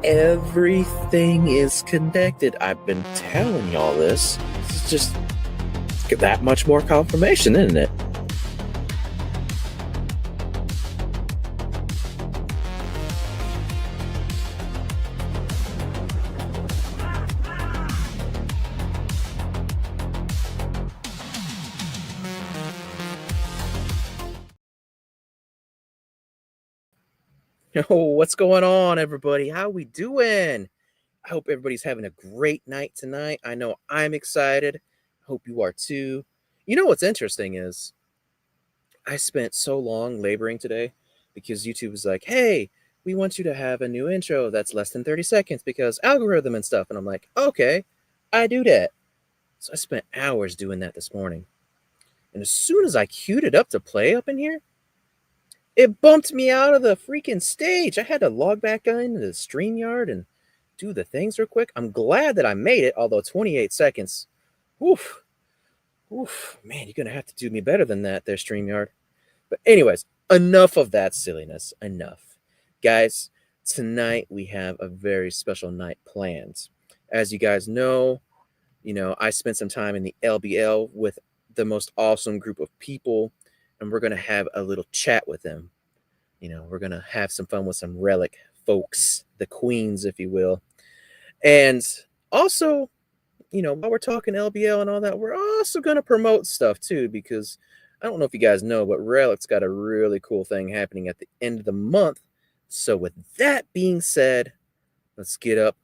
Everything is connected. I've been telling y'all this. It's just that much more confirmation, isn't it? Oh, what's going on, everybody? How we doing? I hope everybody's having a great night tonight. I know I'm excited. I hope you are too. You know what's interesting is I spent so long laboring today because YouTube was like, hey, we want you to have a new intro that's less than 30 seconds because algorithm and stuff. And I'm like, okay, I do that. So I spent hours doing that this morning. And as soon as I queued it up to play up in here, it bumped me out of the freaking stage. I had to log back into the StreamYard and do the things real quick. I'm glad that I made it, although 28 seconds. Oof. Man, you're going to have to do me better than that there, StreamYard. But anyways, enough of that silliness. Enough. Guys, tonight we have a very special night planned. As you guys know, I spent some time in the LBL with the most awesome group of people, and we're going to have a little chat with them. We're going to have some fun with some Relic folks, the queens, if you will. And also, while we're talking LBL and all that, we're also going to promote stuff too, because I don't know if you guys know, but Relic's got a really cool thing happening at the end of the month. So with that being said, let's get up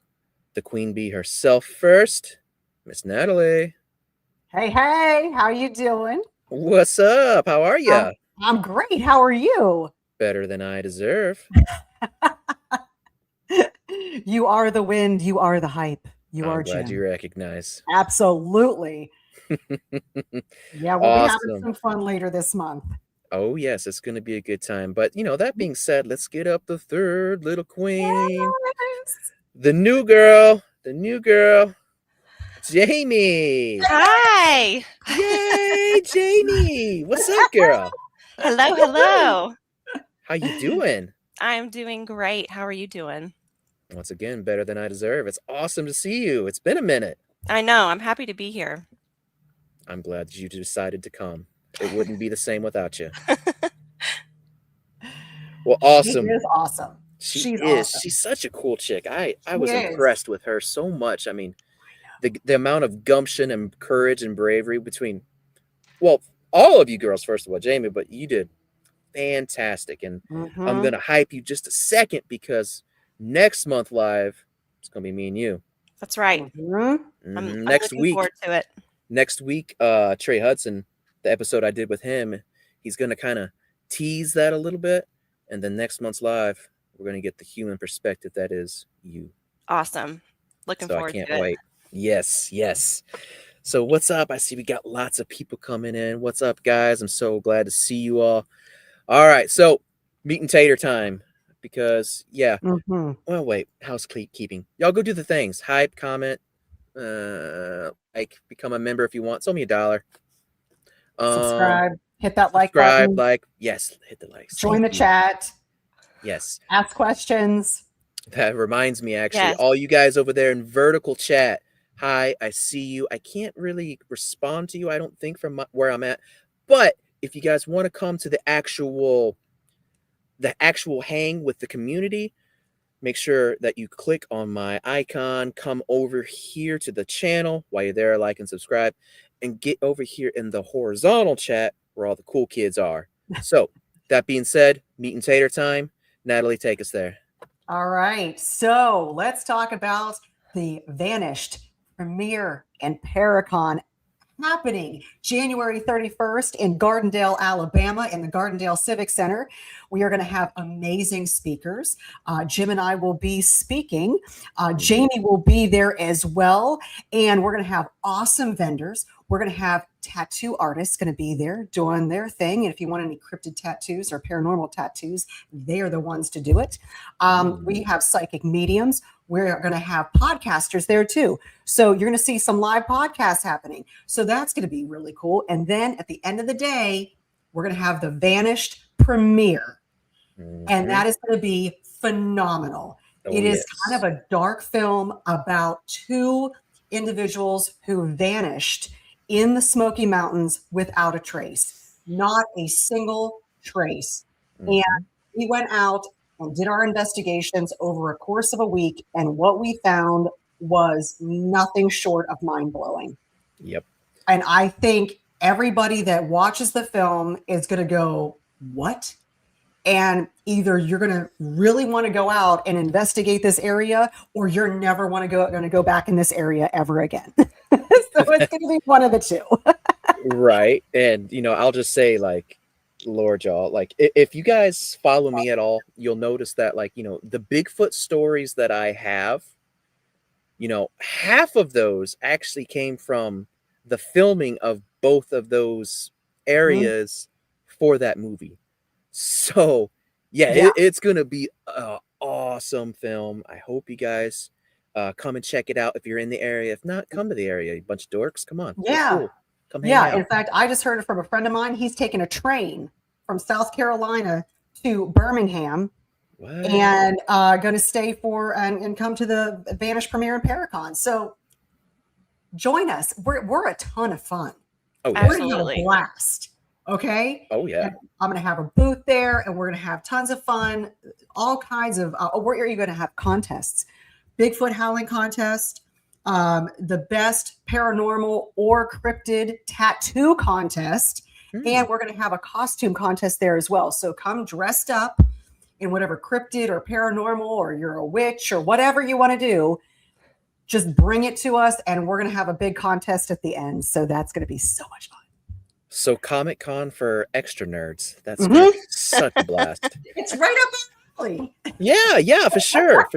the queen bee herself first, Miss Natalie. Hey, how you doing? What's up? How are you? I'm great. How are you? Better than I deserve. You are the wind. You are the hype. I'm glad you recognize. Absolutely. Yeah, we'll be having some fun later this month. Oh, yes, it's going to be a good time. But, that being said, let's get up the third little queen. Yes. The new girl. Jamie. Hi. Yay, Jamie. What's up, girl? Hello. How you doing? I'm doing great. How are you doing? Once again, better than I deserve. It's awesome to see you. It's been a minute. I know. I'm happy to be here. I'm glad that you decided to come. It wouldn't be the same without you. Well, awesome. She is awesome. She's awesome. She's such a cool chick. I was impressed with her so much. I mean, the amount of gumption and courage and bravery between, well, all of you girls, first of all, Jamie, but you did fantastic. And I'm going to hype you just a second because next month live, it's going to be me and you. That's right. I'm looking forward to it. Next week, Trey Hudson, the episode I did with him, he's going to kind of tease that a little bit. And then next month's live, we're going to get the human perspective that is you. Awesome. Looking forward to it. I can't wait. Yes. So what's up? I see we got lots of people coming in. What's up, guys? I'm so glad to see you all. All right. So meat and tater time. Because, yeah. Well, wait. Housekeeping. Y'all go do the things. Hype, comment, become a member if you want. It's only $1. Subscribe. Hit that like button. Yes, hit the likes. Join the chat. Yes. Ask questions. That reminds me, actually, all you guys over there in vertical chat. Hi, I see you. I can't really respond to you, I don't think, from where I'm at. But if you guys want to come to the actual hang with the community, make sure that you click on my icon, come over here to the channel while you're there, like and subscribe, and get over here in the horizontal chat where all the cool kids are. So that being said, meat and tater time. Natalie, take us there. All right. So let's talk about the Vanished Premiere and Paracon happening January 31st in Gardendale, Alabama, in the Gardendale Civic Center. We are going to have amazing speakers. Jim and I will be speaking. Jamie will be there as well. And we're going to have awesome vendors. We're going to have tattoo artists going to be there doing their thing. And if you want any cryptid tattoos or paranormal tattoos, they are the ones to do it. We have psychic mediums. We're going to have podcasters there too. So you're going to see some live podcasts happening. So that's going to be really cool. And then at the end of the day, we're going to have the Vanished Premiere. And that is going to be phenomenal. Oh, It is yes. kind of a dark film about two individuals who vanished in the Smoky Mountains without a trace, not a single trace. And Mhm. we went out and did our investigations over a course of a week, and what we found was nothing short of mind blowing. Yep. And I think everybody that watches the film is going to go, "What?" And either you're going to really want to go out and investigate this area, or you're never going to go back in this area ever again. So it's going to be one of the two. Right. And I'll just say, like, Lord, y'all, like, if you guys follow me at all, you'll notice that, like, the Bigfoot stories that I have, half of those actually came from the filming of both of those areas for that movie. So yeah, Yeah. it's gonna be an awesome film. I hope you guys come and check it out if you're in the area. If not, come to the area. You bunch of dorks, come on. We're Yeah. cool. Come hang Yeah. out. In fact, I just heard it from a friend of mine. He's taking a train from South Carolina to Birmingham What? and going to stay for and come to the Vanished Premiere in Paracon. So join us. We're a ton of fun. Oh, yeah. We're going to have a Absolutely. blast. Okay. Oh, yeah. And I'm going to have a booth there, and we're going to have tons of fun. All kinds of. Where are you going to have contests? Bigfoot howling contest, the best paranormal or cryptid tattoo contest, and we're going to have a costume contest there as well. So come dressed up in whatever cryptid or paranormal, or you're a witch or whatever you want to do. Just bring it to us, and we're going to have a big contest at the end. So that's going to be so much fun. So Comic-Con for extra nerds. That's gonna be such a blast. It's right up our alley. Yeah, for sure.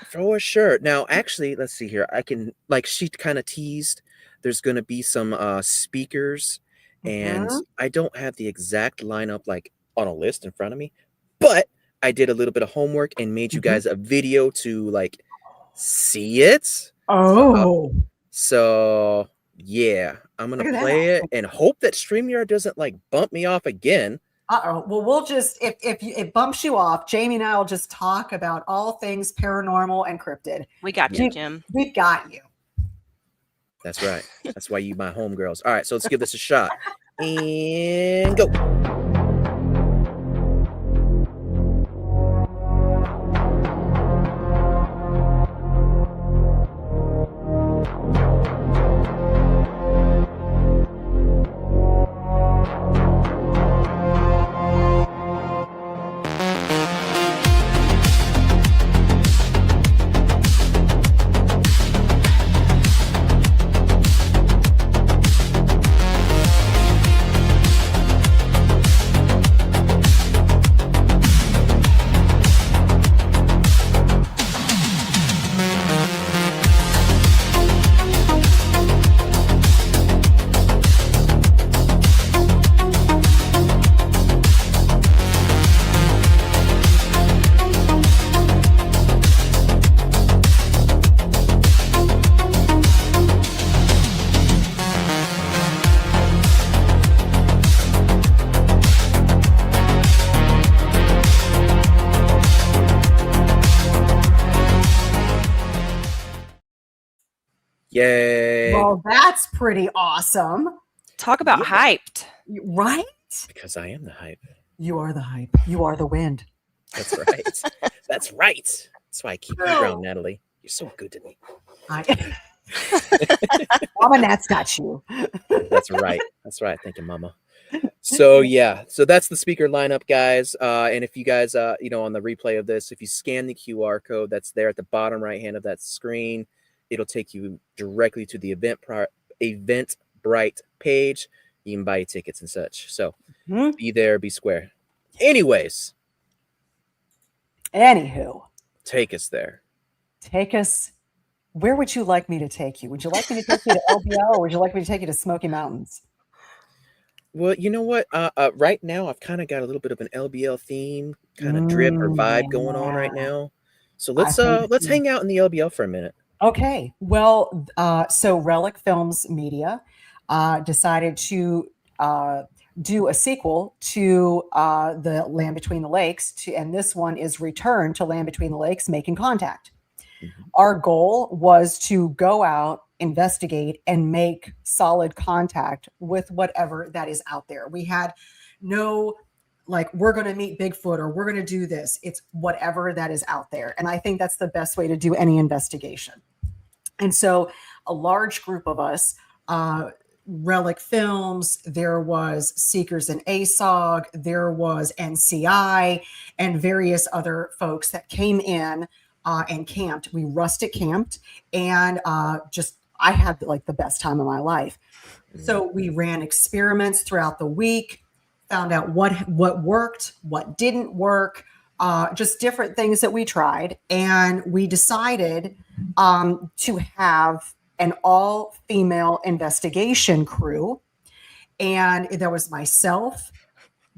For sure. Now, actually, let's see here. I can, like, she kind of teased there's gonna be some speakers, and I don't have the exact lineup like on a list in front of me, but I did a little bit of homework and made you guys a video to like see it. Oh. So yeah, I'm gonna Look at play that. it and hope that StreamYard doesn't like bump me off again. Uh-oh. Well, we'll just, if it bumps you off, Jamie and I will just talk about all things paranormal and cryptid. We got you, Jim. We've got you. That's right. That's why you my homegirls. All right, so let's give this a shot. And go. Yay. Well, that's pretty awesome. Talk about hyped. Right? Because I am the hype. You are the hype. You are the wind. That's right. That's right. That's why I keep you around, Natalie. You're so good to me. Mama Nat's got you. That's right. That's right. Thank you, Mama. So yeah, so that's the speaker lineup, guys. And if you guys, on the replay of this, if you scan the QR code that's there at the bottom right hand of that screen, it'll take you directly to the Eventbrite page. You can buy your tickets and such. So be there, be square. Anyways. Anywho. Take us there. Take us. Where would you like me to take you? Would you like me to take you to LBL, or would you like me to take you to Smoky Mountains? Well, you know what? Right now, I've kind of got a little bit of an LBL theme, kind of drip or vibe going on right now. So let's hang out in the LBL for a minute. Okay. Well, so Relic Films Media decided to do a sequel to the Land Between the Lakes, and this one is Return to Land Between the Lakes, Making Contact. Mm-hmm. Our goal was to go out, investigate, and make solid contact with whatever that is out there. We had no, like, we're going to meet Bigfoot or we're going to do this. It's whatever that is out there. And I think that's the best way to do any investigation. And so a large group of us, Relic Films, there was Seekers and ASOG, there was NCI, and various other folks that came in and camped. We rustic camped, and I had like the best time of my life. So we ran experiments throughout the week, found out what worked, what didn't work, just different things that we tried. And we decided to have an all-female investigation crew. And there was myself,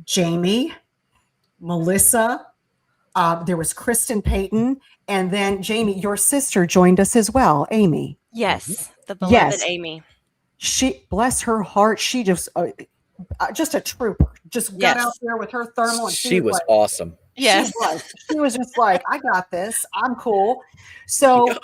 Jamie, Melissa, there was Kristen Payton, and then Jamie, your sister, joined us as well, Amy. Yes, the beloved Amy. She, bless her heart, she just a trooper. Just got out there with her thermal. And she was awesome. Yes. She was just like, I got this. I'm cool. So,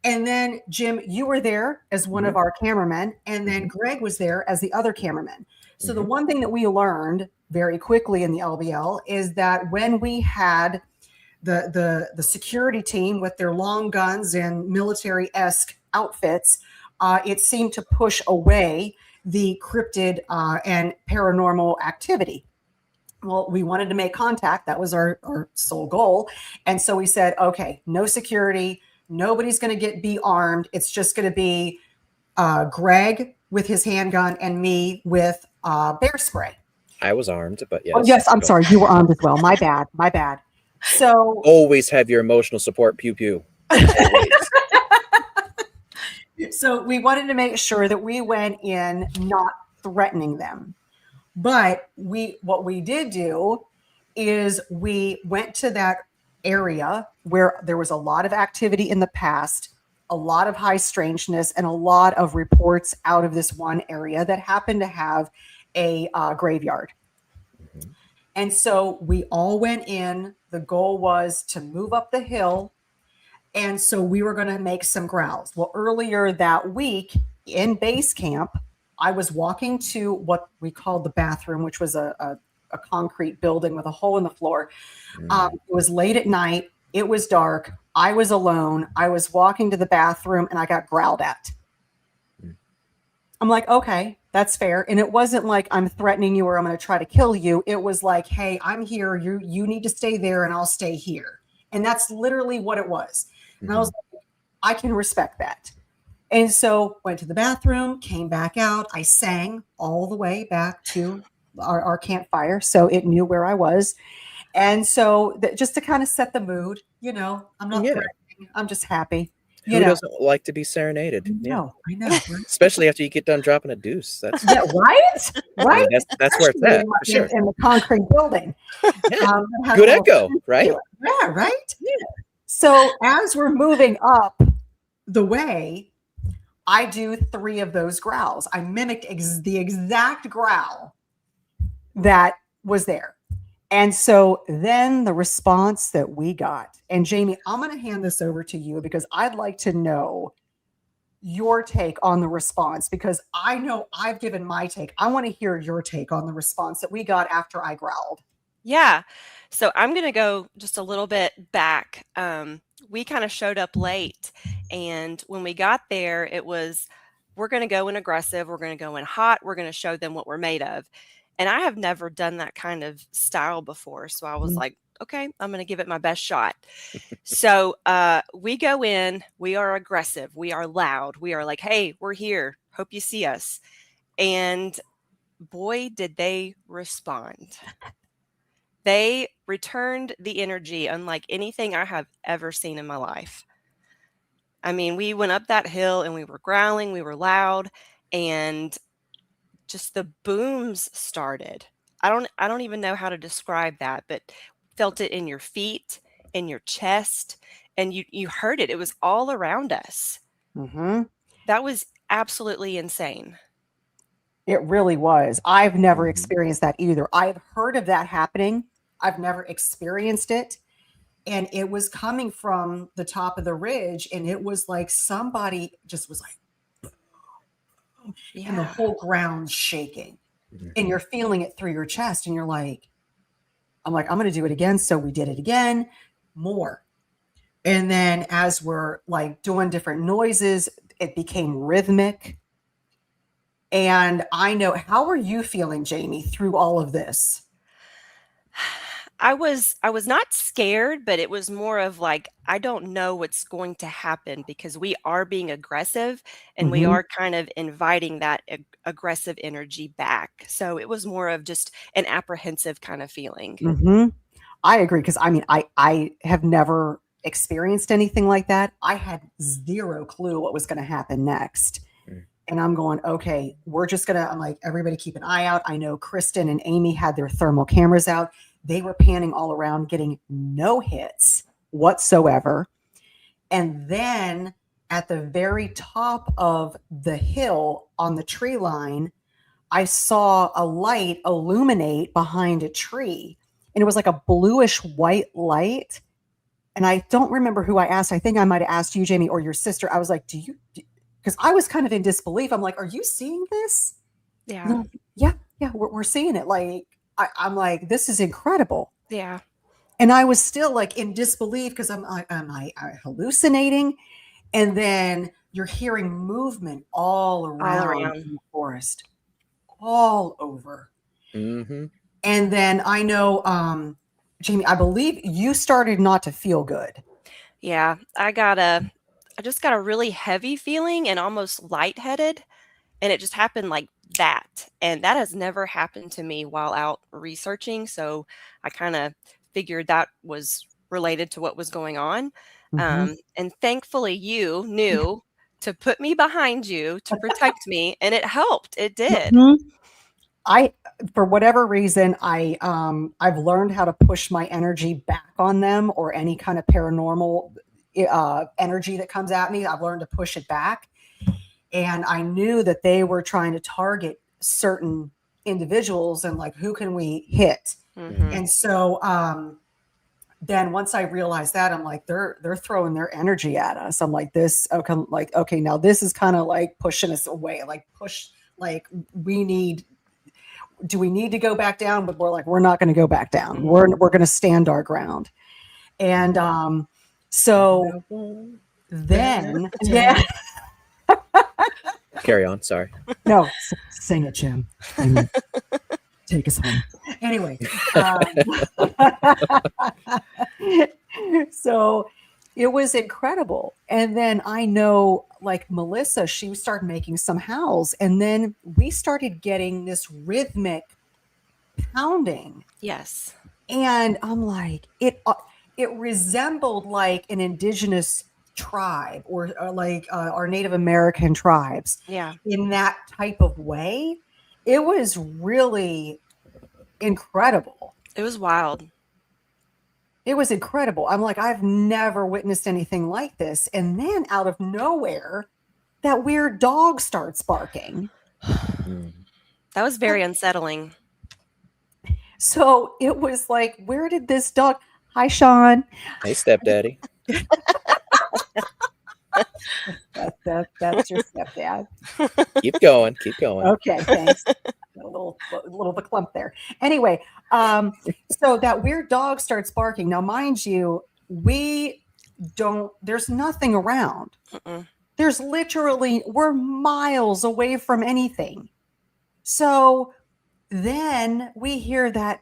and then Jim, you were there as one of our cameramen, and then Greg was there as the other cameraman. So the one thing that we learned very quickly in the LBL is that when we had the security team with their long guns and military-esque outfits, it seemed to push away the cryptid and paranormal activity. Well, we wanted to make contact. That was our sole goal. And so we said, okay, no security. Nobody's going to be armed. It's just going to be Greg with his handgun and me with bear spray. I was armed, but yes. Oh, yes, I'm sorry. You were armed as well. My bad. My bad. So always have your emotional support. Pew pew. So we wanted to make sure that we went in not threatening them. But what we did do is we went to that area where there was a lot of activity in the past, a lot of high strangeness, and a lot of reports out of this one area that happened to have a graveyard. Mm-hmm. And so we all went in. The goal was to move up the hill. And so we were going to make some growls. Well, earlier that week in base camp, I was walking to what we called the bathroom, which was a concrete building with a hole in the floor. It was late at night. It was dark. I was alone. I was walking to the bathroom and I got growled at. I'm like, okay, that's fair. And it wasn't like I'm threatening you or I'm going to try to kill you. It was like, hey, I'm here. You need to stay there and I'll stay here. And that's literally what it was. And I was like, I can respect that. And so went to the bathroom, came back out. I sang all the way back to our campfire. So it knew where I was. And so just to kind of set the mood, I'm not threatening. I'm just happy. Who doesn't like to be serenaded? I know. Especially after you get done dropping a deuce. That's right. Right. That's where it's at. For sure. In the concrete building. Good echo, right? Yeah, right. Yeah. So as we're moving up the way, I do 3 of those growls. I mimicked the exact growl that was there. And so then the response that we got, and Jamie, I'm going to hand this over to you because I'd like to know your take on the response because I know I've given my take. I want to hear your take on the response that we got after I growled. Yeah. So I'm going to go just a little bit back. We kind of showed up late. And when we got there, it was, we're going to go in aggressive. We're going to go in hot. We're going to show them what we're made of. And I have never done that kind of style before. So I was like, okay, I'm going to give it my best shot. So we go in, we are aggressive. We are loud. We are like, hey, we're here. Hope you see us. And boy, did they respond. They returned the energy unlike anything I have ever seen in my life. I mean, we went up that hill and we were growling, we were loud, and just the booms started. I don't even know how to describe that, but felt it in your feet, in your chest, and you heard it. It was all around us. Mm-hmm. That was absolutely insane. It really was. I've never Mhm. experienced that either. I've heard of that happening. I've never experienced it. And it was coming from the top of the ridge. And it was like somebody just was like, and the Yeah. whole ground's shaking. And Mhm. you're feeling it through your chest. And you're like, I'm going to do it again. So we did it again, more. And then as we're like doing different noises, it became rhythmic. And I know, how are you feeling, Jamie, through all of this? I was not scared, but it was more of like, I don't know what's going to happen because we are being aggressive and we Mhm. are kind of inviting that aggressive energy back. So it was more of just an apprehensive kind of feeling. Mhm. I agree, because I mean, I have never experienced anything like that. I had zero clue what was going to happen next. Mm. And I'm going, okay, I'm like, everybody keep an eye out. I know Kristen and Amy had their thermal cameras out. They were panning all around, getting no hits whatsoever. And then at the very top of the hill on the tree line, I saw a light illuminate behind a tree. And it was like a bluish white light. And I don't remember who I asked. I think I might have asked you, Jamie, or your sister. I was like, because I was kind of in disbelief. I'm like, are you seeing this? And Yeah. they're like, yeah, yeah, we're seeing it. Like, I'm like, this is incredible. Yeah. And I was still like in disbelief because am I hallucinating? And then you're hearing movement all All around around. in the forest, all over. Mhm. And then I know, Jamie, I believe you started not to feel good. Yeah. I just got a really heavy feeling and almost lightheaded. And it just happened like that, and that has never happened to me while out researching, so I kinda figured that was related to what was going on, Mhm. and thankfully, you knew to put me behind you to protect me, and it helped, it did. Mhm. I, for whatever reason, I've learned how to push my energy back on them, or any kind of paranormal energy that comes at me. I've learned to push it back. And I knew that they were trying to target certain individuals, and like, who can we hit? Mhm. Mhm. And so then once I realized that, I'm like, they're throwing their energy at us. I'm like, this, okay, like, okay, now this is kind of like pushing us away, like push, like, we need, do we need to go back down? But we're like, we're not going to go back down. Mhm. We're going to stand our ground. And so I won't back then, yeah, down. Carry on. Sorry. no, sing it, Jim. Sing it. Take us home. Anyway, so it was incredible. And then I know, like Melissa, she started making some howls, and then we started getting this rhythmic pounding. Yes. And I'm like, it resembled like an indigenous tribe, or like our Native American tribes, Yeah. in that type of way. It was really incredible. It was wild. It was incredible. I'm like, I've never witnessed anything like this. And then out of nowhere, that weird dog starts barking. Mm. That was very unsettling. So it was like, where did this dog? Hi, Sean. Hey, stepdaddy. That's your stepdad. Keep going. Keep going. Okay, thanks. A little of a clump there. Anyway, so that weird dog starts barking. Now, mind you, there's nothing around. Mm-mm. We're miles away from anything. So then we hear that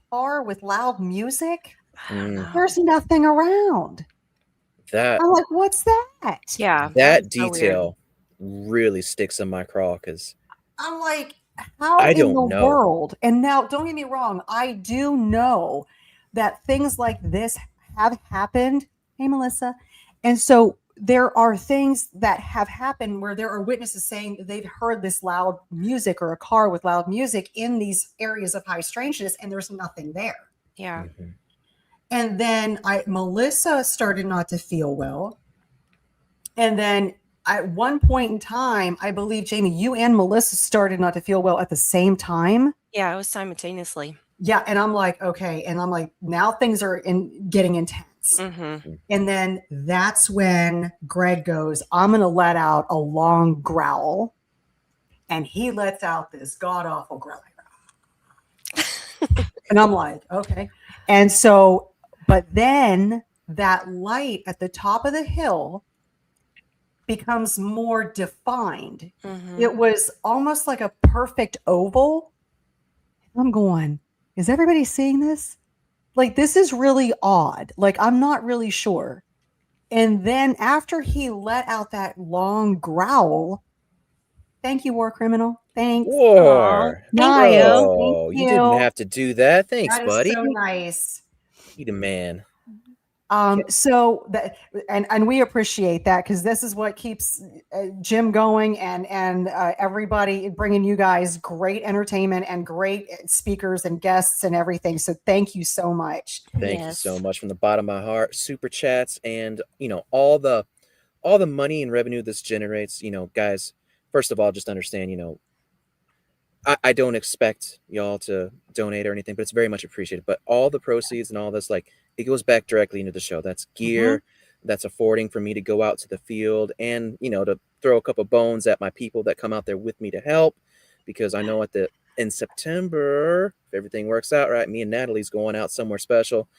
car with loud music. I don't Mm. know. There's nothing around. That I'm like, what's that? Yeah, that was that so weird. detail really sticks in my craw because I'm like, how I in the don't know. world? And now, don't get me wrong, I do know that things like this have happened. Hey, Melissa. And so there are things that have happened where there are witnesses saying that they've heard this loud music, or a car with loud music, in these areas of high strangeness, and there's nothing there. Yeah. Mhm. And then Melissa started not to feel well. And then at one point in time, I believe, Jamie, you and Melissa started not to feel well at the same time. Yeah, it was simultaneously. Yeah. And I'm like, okay. And I'm like, now things are getting intense. Mm-hmm. And then that's when Greg goes, I'm going to let out a long growl. And he lets out this god awful growl. And I'm like, okay. And so, but then that light at the top of the hill becomes more defined. Mm-hmm. It was almost like a perfect oval. I'm going, is everybody seeing this? Like, this is really odd. Like, I'm not really sure. And then after he let out that long growl, thank you, War Criminal. Thanks. War. Thank you. Bro, you didn't have to do that. Thanks, That is buddy. so nice. You the man. So that, and we appreciate that, because this is what keeps Jim going, and everybody bringing you guys great entertainment and great speakers and guests and everything. So thank you so much. Thank you so much from the bottom of my heart. Super chats and all the money and revenue this generates. Guys, first of all, just understand, I don't expect y'all to donate or anything, but it's very much appreciated. But all the proceeds and all this, like, it goes back directly into the show. That's gear, that's affording for me to go out to the field and, to throw a couple bones at my people that come out there with me to help. Because I know in September, if everything works out right, me and Natalie's going out somewhere special.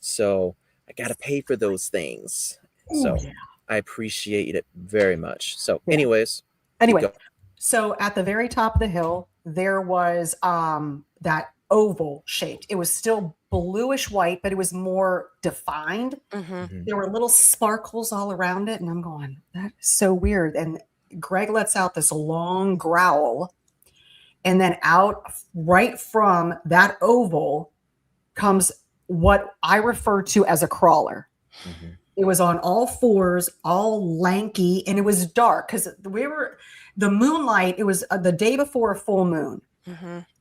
So I got to pay for those things. So I appreciate it very much. So anyway, so at the very top of the hill, there was that oval shaped. It was still bluish white, but it was more defined. There were little sparkles all around it. And I'm going, that is so weird. And Greg lets out this long growl. And then out right from that oval comes what I refer to as a crawler. It was on all fours, all lanky, and it was dark because the moonlight, it was the day before a full moon.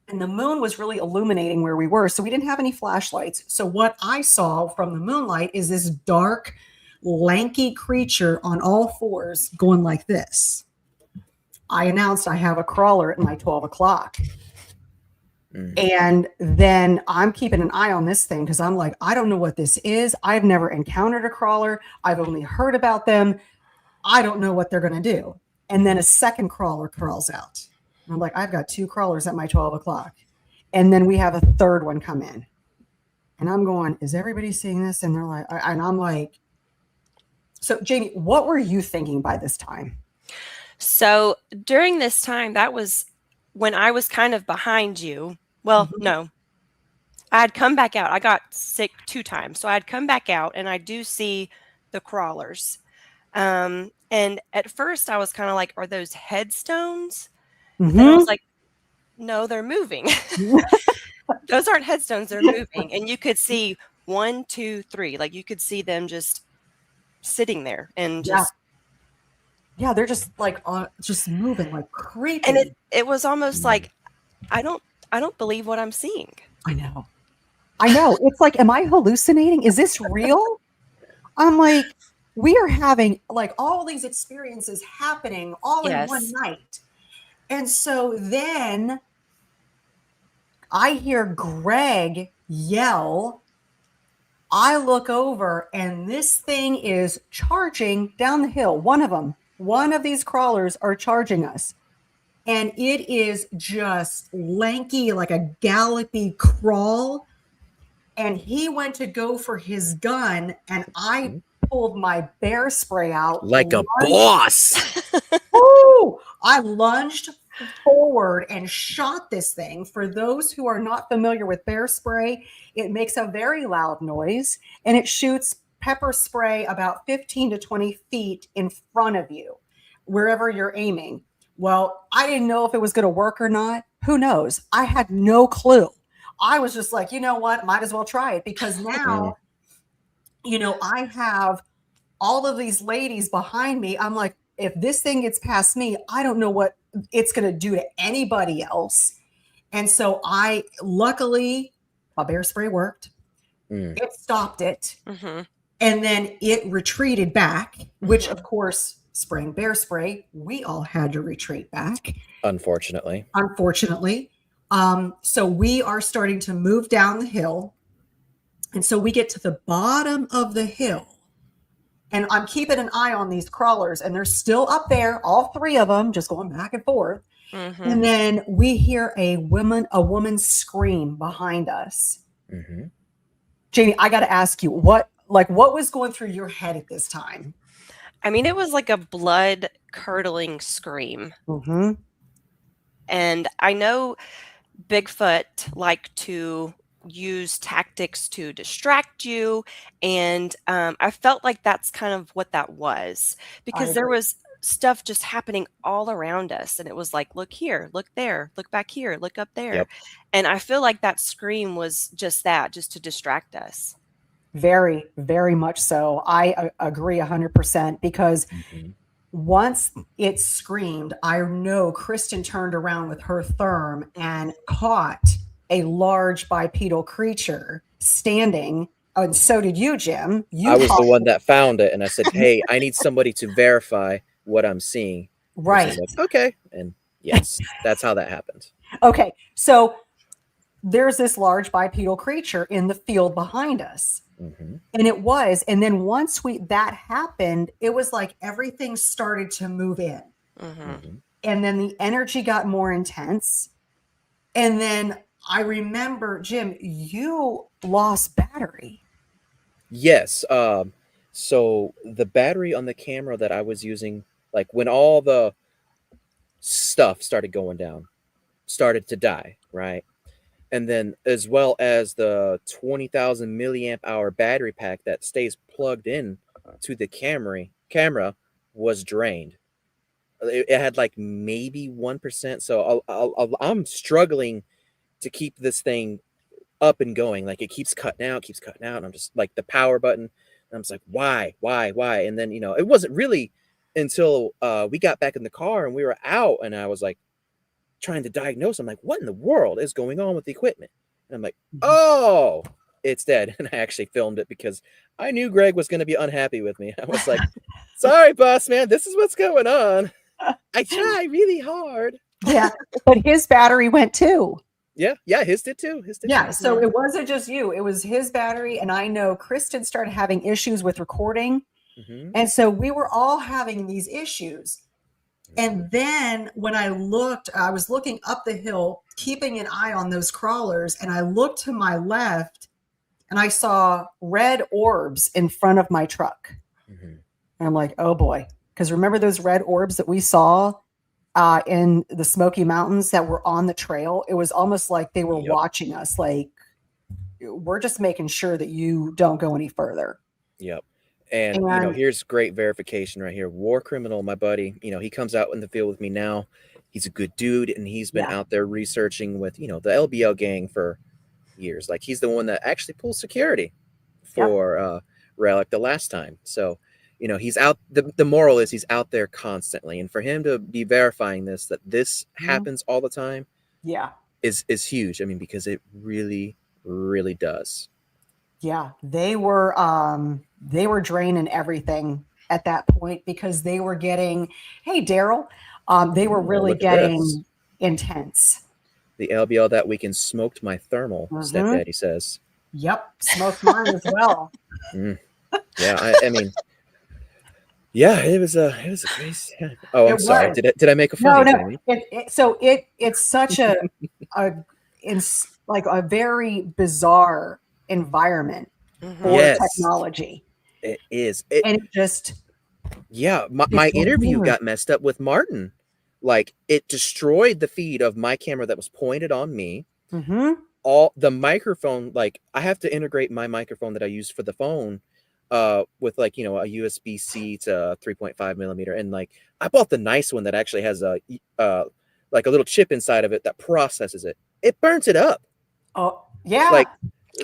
And the moon was really illuminating where we were. So we didn't have any flashlights. So what I saw from the moonlight is this dark, lanky creature on all fours going like this. I announced I have a crawler at my 12 o'clock. And then I'm keeping an eye on this thing because I'm like, I don't know what this is. I've never encountered a crawler. I've only heard about them. I don't know what they're going to do. And then a second crawler crawls out. And I'm like, I've got 2 crawlers at my 12 o'clock. And then we have a third one come in. And I'm going, is everybody seeing this? And they're like, and I'm like, so Jamie, what were you thinking by this time? So during this time, that was when I was kind of behind you. Well, no, I had come back out. I got sick 2 times. So I had come back out and I do see the crawlers. And at first I was kind of like, are those headstones? And I was like, no, they're moving. Those aren't headstones. They're moving. And you could see 1, 2, 3, like you could see them just sitting there and just. Yeah, they're just like just moving like creepy. And it was almost like, I don't believe what I'm seeing. I know. It's like, am I hallucinating? Is this real? I'm like, we are having like all these experiences happening all in one night. And so then I hear Greg yell. I look over and this thing is charging down the hill. One of these crawlers are charging us. And it is just lanky, like a gallopy crawl. And he went to go for his gun, and I pulled my bear spray out. Like a boss. Ooh, I lunged forward and shot this thing. For those who are not familiar with bear spray, it makes a very loud noise, and it shoots pepper spray about 15 to 20 feet in front of you, wherever you're aiming. Well, I didn't know if it was going to work or not. Who knows? I had no clue. I was just like, you know what? Might as well try it, because now, I have all of these ladies behind me. I'm like, if this thing gets past me, I don't know what it's going to do to anybody else. And so luckily, my bear spray worked. It stopped it. And then it retreated back, which of course spraying bear spray. We all had to retreat back, Unfortunately. So we are starting to move down the hill. And so we get to the bottom of the hill. And I'm keeping an eye on these crawlers, and they're still up there, all three of them, just going back and forth. Mm-hmm. And then we hear a woman scream behind us. Mm-hmm. Jamie, I got to ask you, what was going through your head at this time? I mean, it was like a blood curdling scream. Mm-hmm. And I know Bigfoot like to use tactics to distract you. And I felt like that's kind of what that was, because there was stuff just happening all around us. And it was like, look here, look there, look back here, look up there. Yep. And I feel like that scream was just that, just to distract us. Very, very much so. I agree 100%, because once it screamed, I know Kristen turned around with her therm and caught a large bipedal creature standing. And so did you, Jim. I was the one that found it, and I said, hey, I need somebody to verify what I'm seeing. Right. Like, okay. And yes, that's how that happened. Okay. So there's this large bipedal creature in the field behind us. Mm-hmm. And then once that happened, it was like everything started to move in. Mm-hmm. And then the energy got more intense. And then I remember, Jim, you lost battery. Yes. So the battery on the camera that I was using, like when all the stuff started going down, started to die, right? And then as well as the 20,000 milliamp hour battery pack that stays plugged in to the camera was drained. It had like maybe 1%. So I'm struggling to keep this thing up and going. Like it keeps cutting out. And I'm just like the power button. And I'm just like, why? And then, it wasn't really until we got back in the car and we were out and I was like, trying to diagnose. I'm like, what in the world is going on with the equipment? And I'm like, oh, it's dead. And I actually filmed it because I knew Greg was going to be unhappy with me. I was like, sorry, boss man, this is what's going on. I try really hard. Yeah, but his battery went too. Yeah, his did too. So it wasn't just you, it was his battery. And I know Kristen started having issues with recording. Mm-hmm. And so we were all having these issues. And then when I was looking up the hill, keeping an eye on those crawlers, and I looked to my left and I saw red orbs in front of my truck. Mm-hmm. And I'm like, oh boy. Because remember those red orbs that we saw in the Smoky Mountains that were on the trail? It was almost like they were watching us. Like, we're just making sure that you don't go any further. Yep. And here's great verification right here. War Criminal, my buddy, he comes out in the field with me now. He's a good dude, and he's been out there researching with, the LBL gang for years. Like, he's the one that actually pulled security for Relic the last time. So, he's out. The moral is he's out there constantly. And for him to be verifying that this happens all the time is huge. I mean, because it really, really does. Yeah, they were draining everything at that point because they were getting, hey, Daryl, they were really getting intense. The LBL that weekend smoked my thermal, Stepdaddy says. Yep, smoked mine as well. Yeah, I mean, yeah, it was a crazy. Oh, I'm sorry. Did I make a funny? No. It's such a very bizarre environment for technology. It is. And it just my interview got messed up with Martin. Like, it destroyed the feed of my camera that was pointed on me. All the microphone, like, I have to integrate my microphone that I use for the phone with like, a USB-C to 3.5 millimeter, and like I bought the nice one that actually has a like a little chip inside of it that processes it. It burns it up. Oh yeah. Like,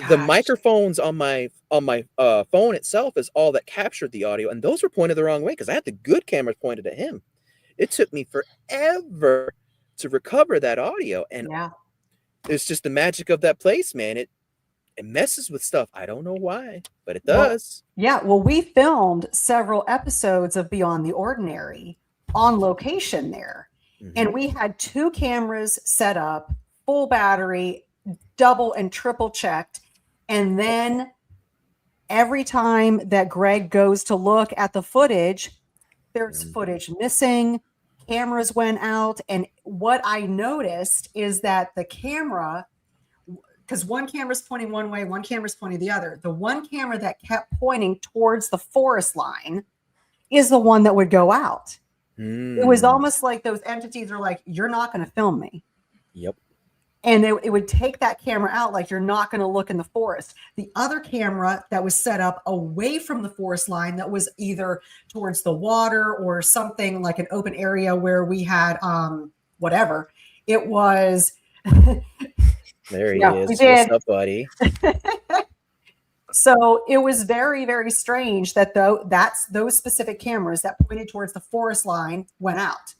the microphones on my phone itself is all that captured the audio, and those were pointed the wrong way because I had the good cameras pointed at him. It took me forever to recover that audio, and it's just the magic of that place, man. it messes with stuff. I don't know why, but it Well, does. yeah, well, we filmed several episodes of Beyond the Ordinary on location there. And we had 2 cameras set up, full battery, double and triple checked. And then every time that Greg goes to look at the footage, there's footage missing, cameras went out. And what I noticed is that the camera, because one camera's pointing one way, one camera's pointing the other. The one camera that kept pointing towards the forest line is the one that would go out. It was almost like those entities are like, you're not going to film me. Yep. And it would take that camera out, like, you're not going to look in the forest. The other camera that was set up away from the forest line, that was either towards the water or something like an open area where we had whatever. It was. There he is. What's up, buddy? So it was very, very strange that those specific cameras that pointed towards the forest line went out.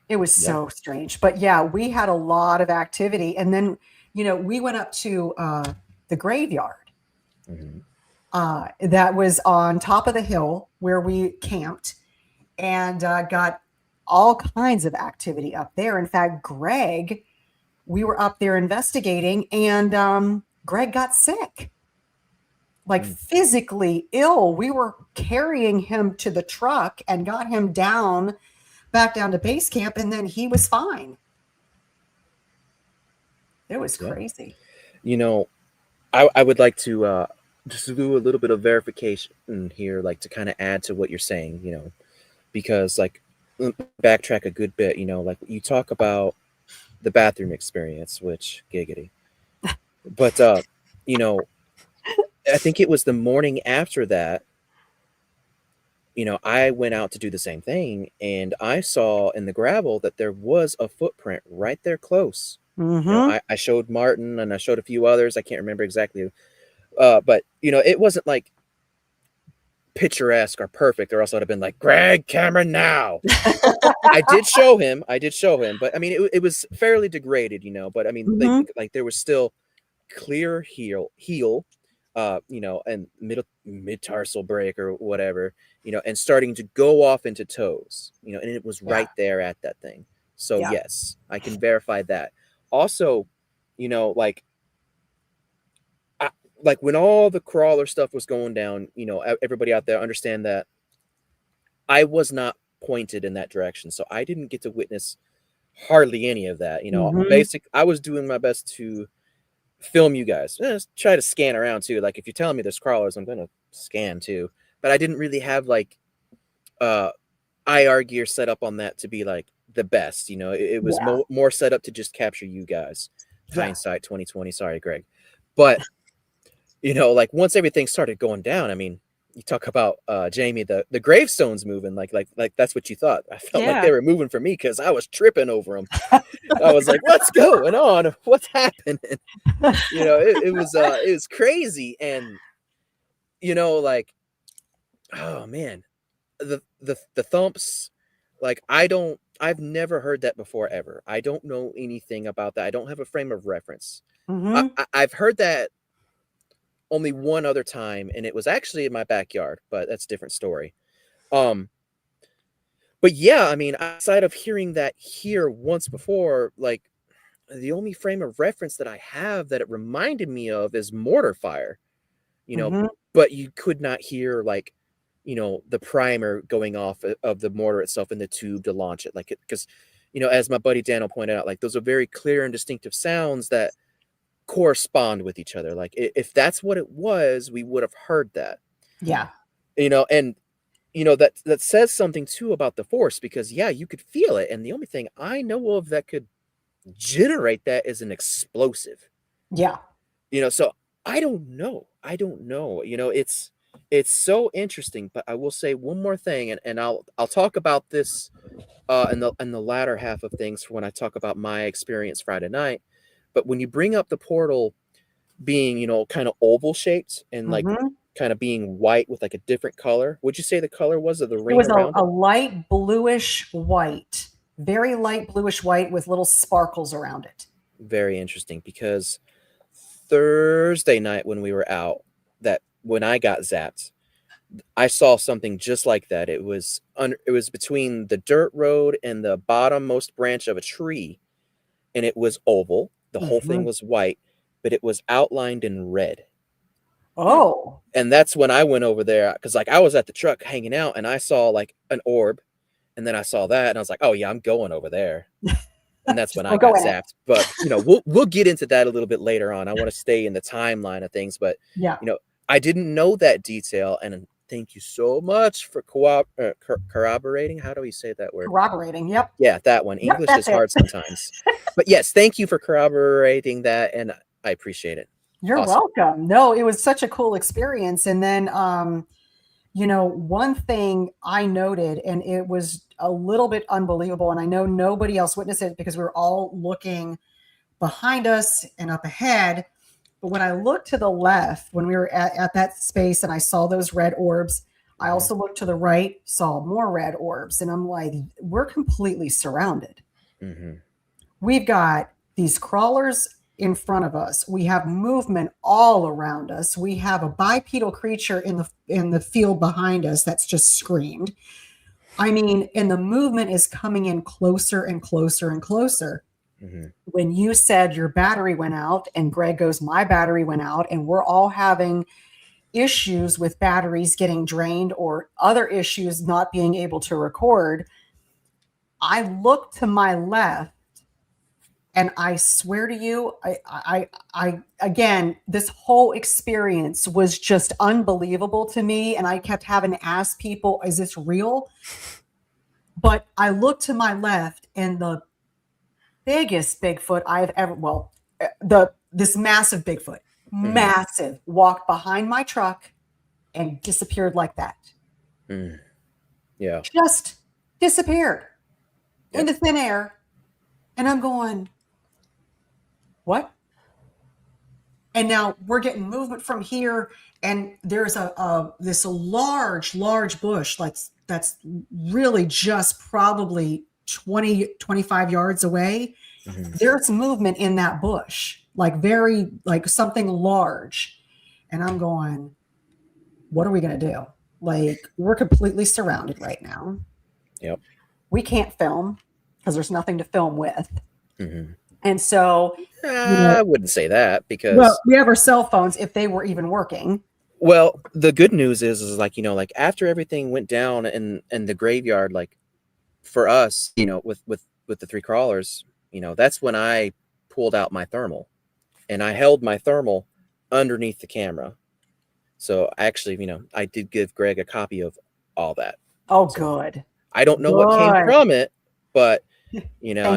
It was so strange. But yeah, we had a lot of activity. And then, we went up to the graveyard that was on top of the hill where we camped, and got all kinds of activity up there. In fact, Greg, we were up there investigating, and Greg got sick, like physically ill. We were carrying him to the truck and got him back down to base camp, and then he was fine. It was crazy. I would like to just do a little bit of verification here, like to kind of add to what you're saying, because like backtrack a good bit, like you talk about the bathroom experience, which giggity. But, I think it was the morning after that, I went out to do the same thing, and I saw in the gravel that there was a footprint right there close. I showed Martin and I showed a few others. I can't remember exactly. But, it wasn't like picturesque or perfect, or else I'd have been like, Greg, camera now. I did show him, but I mean, it was fairly degraded, but I mean, like there was still clear heel, and mid tarsal break or whatever, and starting to go off into toes, and it was right there at that thing. So yes, I can verify that. Also, like when all the crawler stuff was going down, everybody out there understand that I was not pointed in that direction, so I didn't get to witness hardly any of that. I was doing my best to film you guys. Just try to scan around too. Like if you're telling me there's crawlers, I'm gonna scan too. But I didn't really have like IR gear set up on that to be like the best. It was more set up to just capture you guys. Hindsight 2020. Sorry, Greg. But like once everything started going down, I mean, you talk about Jamie, the gravestones moving, like that's what you thought. I felt like they were moving for me because I was tripping over them. I was like, what's going on? What's happening? It was crazy. And like, oh man, the thumps, like I've never heard that before ever. I don't know anything about that. I don't have a frame of reference. I've heard that only one other time, and it was actually in my backyard, but that's a different story. But yeah, I mean, outside of hearing that here once before, like the only frame of reference that I have that it reminded me of is mortar fire, but you could not hear like, the primer going off of the mortar itself in the tube to launch it. Like it, because, as my buddy Daniel pointed out, like those are very clear and distinctive sounds that correspond with each other. Like if that's what it was, we would have heard that. And that says something too about the force, because you could feel it, and the only thing I know of that could generate that is an explosive. So I don't know. It's so interesting. But I will say one more thing, and I'll talk about this in the latter half of things for when I talk about my experience Friday night. But when you bring up the portal being, kind of oval shaped and like kind of being white with like a different color, would you say the color was of the ring? It was a light bluish white, very light bluish white with little sparkles around it. Very interesting, because Thursday night when we were out, that when I got zapped, I saw something just like that. It was between the dirt road and the bottommost branch of a tree, and it was oval. The whole thing was white, but it was outlined in red. Oh. And that's when I went over there, because like I was at the truck hanging out and I saw like an orb, and then I saw that and I was like, oh yeah, I'm going over there. And that's when I got zapped. But you know, we'll get into that a little bit later on. I want to stay in the timeline of things, but yeah, you know, I didn't know that detail, and thank you so much for corroborating. How do we say that word? Corroborating. Yep. Yeah, that one. English is hard sometimes. But yes, thank you for corroborating that, and I appreciate it. You're welcome. No, it was such a cool experience. And then, you know, one thing I noted, and it was a little bit unbelievable, and I know nobody else witnessed it because we were all looking behind us and up ahead. But when I looked to the left, when we were at that space and I saw those red orbs, I also looked to the right, saw more red orbs. And I'm like, we're completely surrounded. We've got these crawlers in front of us. We have movement all around us. We have a bipedal creature in the field behind us that's just screamed. I mean, and the movement is coming in closer and closer and closer. When you said your battery went out, and Greg goes, my battery went out, and we're all having issues with batteries getting drained or other issues not being able to record, I looked to my left, and I swear to you, I again, this whole experience was just unbelievable to me. And I kept having to ask people, is this real? But I looked to my left, and the biggest Bigfoot I've ever, this massive Bigfoot, massive, walked behind my truck and disappeared like that. Yeah. Just disappeared into thin air. And I'm going, what? And now we're getting movement from here, and there's this large bush that's really just probably 20, 25 yards away. There's movement in that bush, like something large. And I'm going, what are we going to do? Like, we're completely surrounded right now. Yep. We can't film because there's nothing to film with. And so I wouldn't say that, because we have our cell phones, if they were even working. Well, the good news is like, you know, like after everything went down in the graveyard, like for us, you know, with the 3 crawlers, you know, that's when I pulled out my thermal, and I held my thermal underneath the camera. So actually, you know, I did give Greg a copy of all that. Oh, so good. I don't know what came from it, but you know,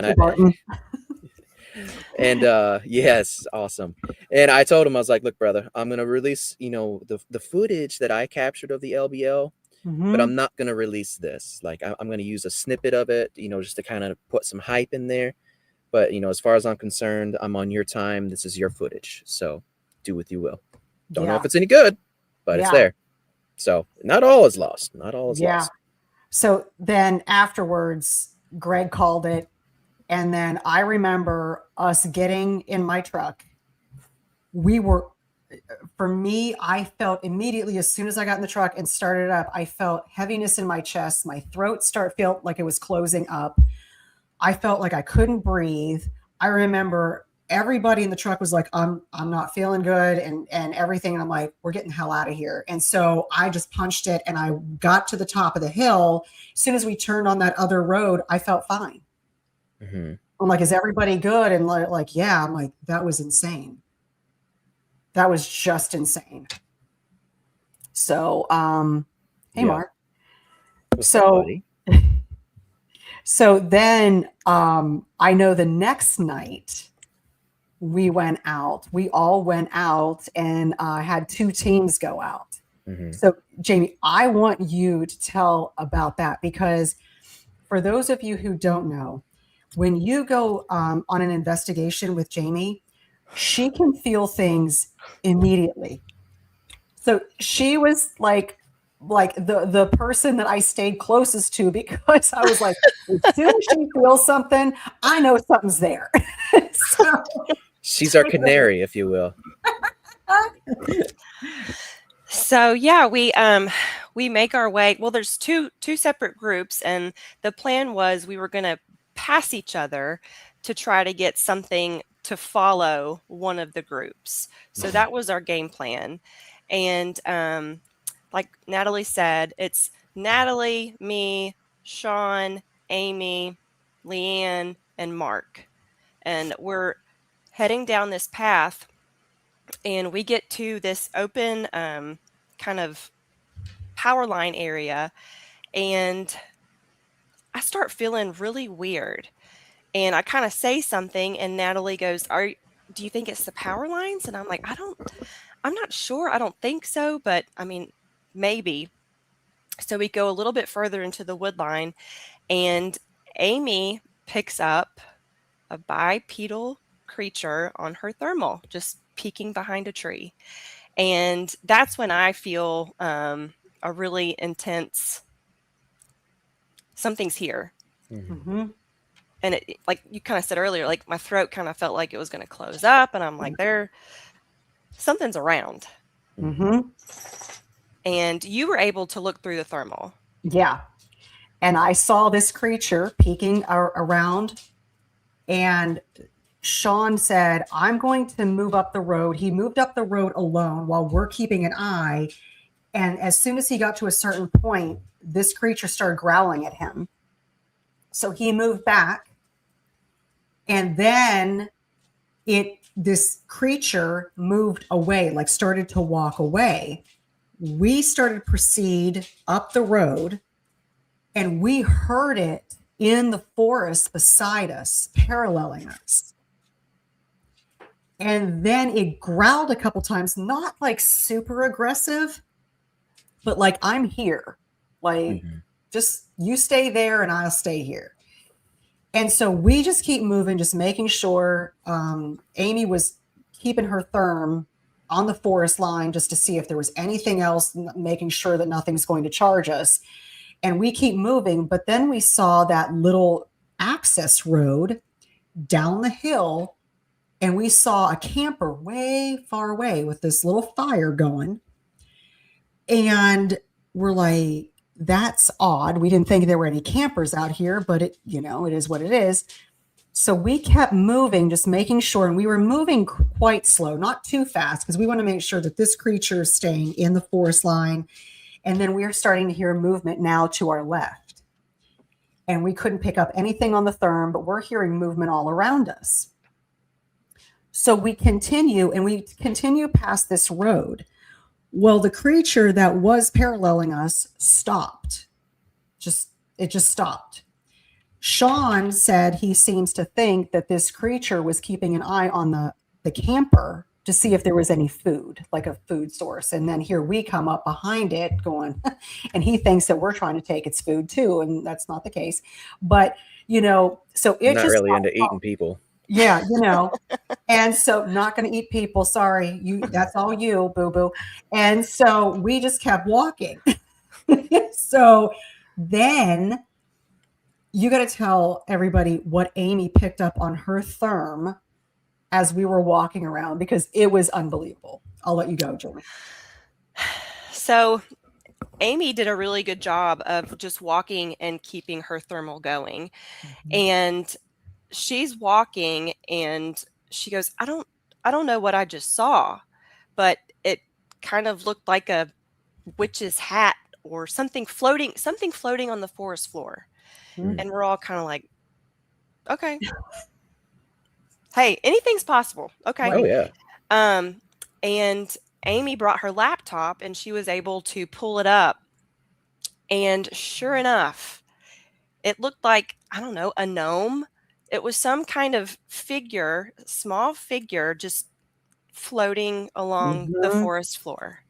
yes, awesome. And I told him, I was like, look, brother, I'm going to release, you know, the footage that I captured of the LBL, but I'm not going to release this. Like, I'm going to use a snippet of it, you know, just to kind of put some hype in there. But, you know, as far as I'm concerned, I'm on your time. This is your footage. So do what you will. Don't know if it's any good, but it's there. So not all is lost. Not all is lost. So then afterwards, Greg called it. And then I remember us getting in my truck. For me, I felt immediately, as soon as I got in the truck and started it up, I felt heaviness in my chest. My throat felt like it was closing up. I felt like I couldn't breathe. I remember everybody in the truck was like, I'm not feeling good and everything. And I'm like, we're getting the hell out of here. And so I just punched it, and I got to the top of the hill. As soon as we turned on that other road, I felt fine. I'm like, is everybody good? And like, yeah. I'm like, that was insane. That was just insane. So, hey, Mark. So then I know the next night we all went out and had 2 teams go out. So Jamie, I want you to tell about that, because for those of you who don't know, when you go on an investigation with Jamie, she can feel things immediately. So she was like the person that I stayed closest to, because I was like, as soon as she feels something, I know something's there. So, she's our canary, if you will. So yeah, we make our way. Well, there's two separate groups, and the plan was we were going to pass each other to try to get something to follow one of the groups. So that was our game plan. And like Natalie said, it's Natalie, me, Sean, Amy, Leanne, and Mark. And we're heading down this path, and we get to this open kind of power line area, and I start feeling really weird. And I kind of say something, and Natalie goes, do you think it's the power lines? And I'm like, I'm not sure. I don't think so, but I mean, maybe. So we go a little bit further into the wood line, and Amy picks up a bipedal creature on her thermal, just peeking behind a tree. And that's when I feel a really intense, something's here. Mm-hmm. And it, like you kind of said earlier, like my throat kind of felt like it was going to close up, and I'm like, something's around. Mm-hmm. And you were able to look through the thermal. Yeah. And I saw this creature peeking around, and Sean said, I'm going to move up the road. He moved up the road alone while we're keeping an eye. And as soon as he got to a certain point, this creature started growling at him. So he moved back. And then this creature moved away, like started to walk away. We started to proceed up the road, and we heard it in the forest beside us, paralleling us. And then it growled a couple times, not like super aggressive, but like, I'm here. Like, just you stay there and I'll stay here. And so we just keep moving, just making sure. Amy was keeping her therm on the forest line just to see if there was anything else, making sure that nothing's going to charge us. And we keep moving. But then we saw that little access road down the hill, and we saw a camper way far away with this little fire going. And we're like, that's odd. We didn't think there were any campers out here, but it is what it is. So we kept moving, just making sure, and we were moving quite slow, not too fast, because we want to make sure that this creature is staying in the forest line. And then we are starting to hear movement now to our left. And we couldn't pick up anything on the therm, but we're hearing movement all around us. So we continue past this road. Well, the creature that was paralleling us stopped. It just stopped. Sean said he seems to think that this creature was keeping an eye on the camper to see if there was any food, like a food source. And then here we come up behind it going, and he thinks that we're trying to take its food too. And that's not the case. But, so it not just really into eating people. Yeah, and so not going to eat people. Sorry, that's all you, boo-boo. And so we just kept walking. So then you got to tell everybody what Amy picked up on her therm as we were walking around, because it was unbelievable. I'll let you go, Jamie. So Amy did a really good job of just walking and keeping her thermal going. And she's walking, and she goes, I don't know what I just saw, but it kind of looked like a witch's hat or something floating on the forest floor. And we're all kind of like, okay. Hey, anything's possible. Okay. Oh yeah. And Amy brought her laptop, and she was able to pull it up. And sure enough, it looked like, I don't know, a gnome. It was some kind of figure, small figure, just floating along the forest floor.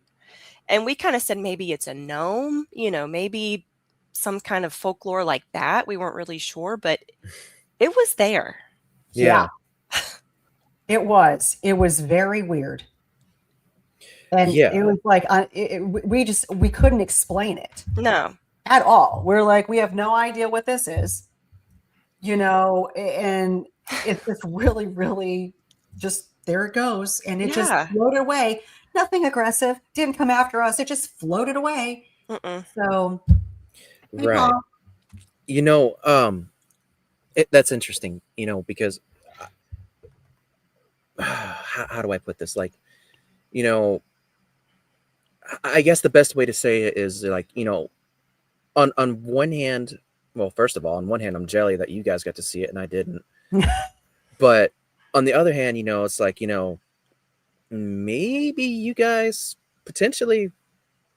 And we kind of said, maybe it's a gnome, maybe some kind of folklore like that. We weren't really sure, but it was there. Yeah. It was very weird. And it was like, we couldn't explain it. No. At all. We're like, we have no idea what this is, and it's just really, really just there it goes. And it just Yeah. floated away. Nothing aggressive, didn't come after us. It just floated away. Mm-mm. So, hey, Right. Paul. You know, that's interesting, you know, because how do I put this? Like, you know, I guess the best way to say it is like, you know, on one hand, well, first of all, on one hand, I'm jelly that you guys got to see it and I didn't. But on the other hand, you know, it's like, you know, maybe you guys potentially,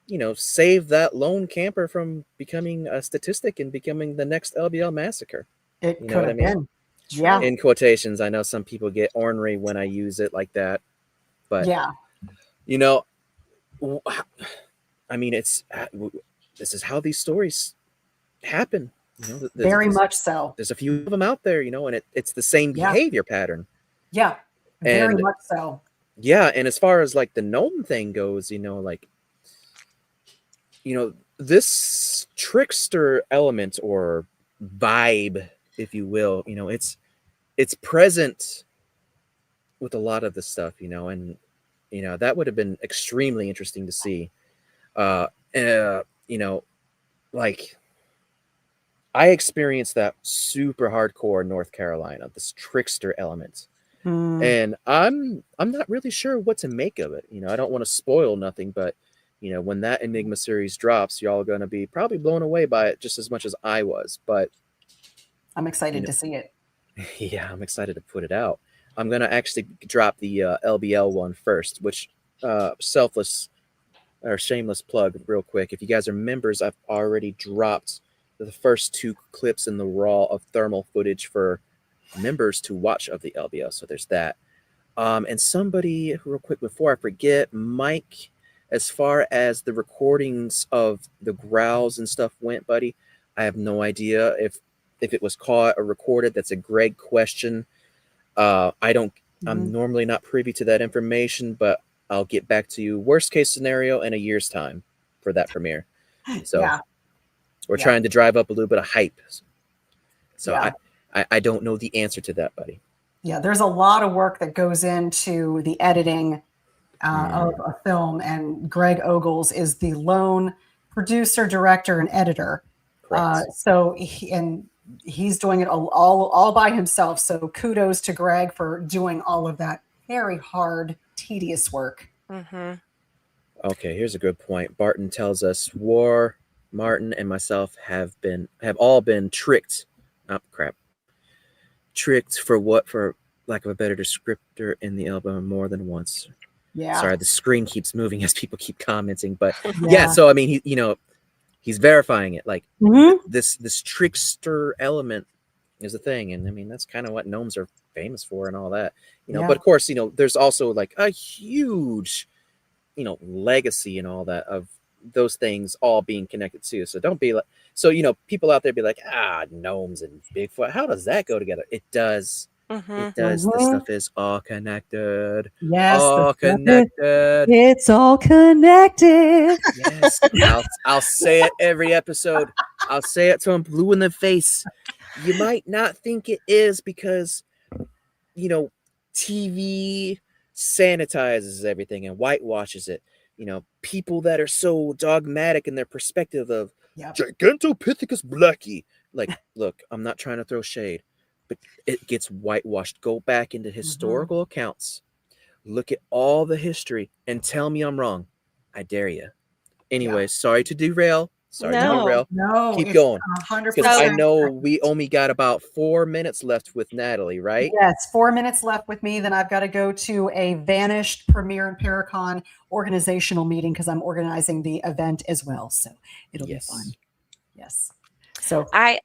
you know, save that lone camper from becoming a statistic and becoming the next LBL massacre. It You know could what I have mean? been. True. Yeah. In quotations, I know some people get ornery when I use it like that, but Yeah. you know, I mean, this is how these stories happen. You know, Very much so. there's a few of them out there, you know, and it's the same Yeah. behavior pattern. Yeah. Very And much so. yeah, and as far as like the gnome thing goes, you know, like, you know, this trickster element or vibe, if you will, you know, it's present with a lot of the stuff, you know, and you know that would have been extremely interesting to see. You know, like I experienced that super hardcore in North Carolina, this trickster element. Mm. And I'm not really sure what to make of it. You know, I don't want to spoil nothing, but you know, when that Enigma series drops, y'all are going to be probably blown away by it just as much as I was. But I'm you excited know, to see it. yeah, I'm excited to put it out. I'm going to actually drop the LBL one first, which selfless or shameless plug real quick. If you guys are members, I've already dropped the first 2 clips in the raw of thermal footage for members to watch of the LBL. So there's that. And somebody real quick before I forget, Mike, as far as the recordings of the growls and stuff went, buddy, I have no idea if it was caught or recorded. That's a Greg question. I don't. I'm normally not privy to that information, but I'll get back to you. Worst case scenario in a year's time for that premiere. So Yeah. we're Yeah. trying to drive up a little bit of hype. So Yeah. I don't know the answer to that, buddy. Yeah. There's a lot of work that goes into the editing of a film, and Greg Ogles is the lone producer, director, and editor. Correct. So he's doing it all by himself. So kudos to Greg for doing all of that very hard, tedious work. Mm-hmm. Okay, here's a good point. Barton tells us War, Martin, and myself have all been tricked. Oh crap. Tricked for what, for lack of a better descriptor, in the album more than once. Yeah. Sorry, the screen keeps moving as people keep commenting. But yeah, so I mean, he, you know, he's verifying it. Like this trickster element is a thing, and I mean that's kind of what gnomes are famous for and all that. You know, but of course, you know, there's also like a huge, you know, legacy and all that of those things all being connected too. So don't be like, so you know, people out there be like, gnomes and Bigfoot, how does that go together? It does. It does. This stuff is all connected. Yes, all connected. It's all connected. Yes, I'll say it every episode. I'll say it till I'm blue in the face. You might not think it is because, you know, TV sanitizes everything and whitewashes it. You know, people that are so dogmatic in their perspective of Gigantopithecus blackie. Like, look, I'm not trying to throw shade, but it gets whitewashed. Go back into historical accounts. Look at all the history and tell me I'm wrong. I dare you. Anyway, sorry to derail. No, keep going. 100%. Because I know we only got about 4 minutes left with Natalie, right? Yes, 4 minutes left with me. Then I've got to go to a Vanished Premiere and Paracon organizational meeting because I'm organizing the event as well. So it'll be fun. Yes. So I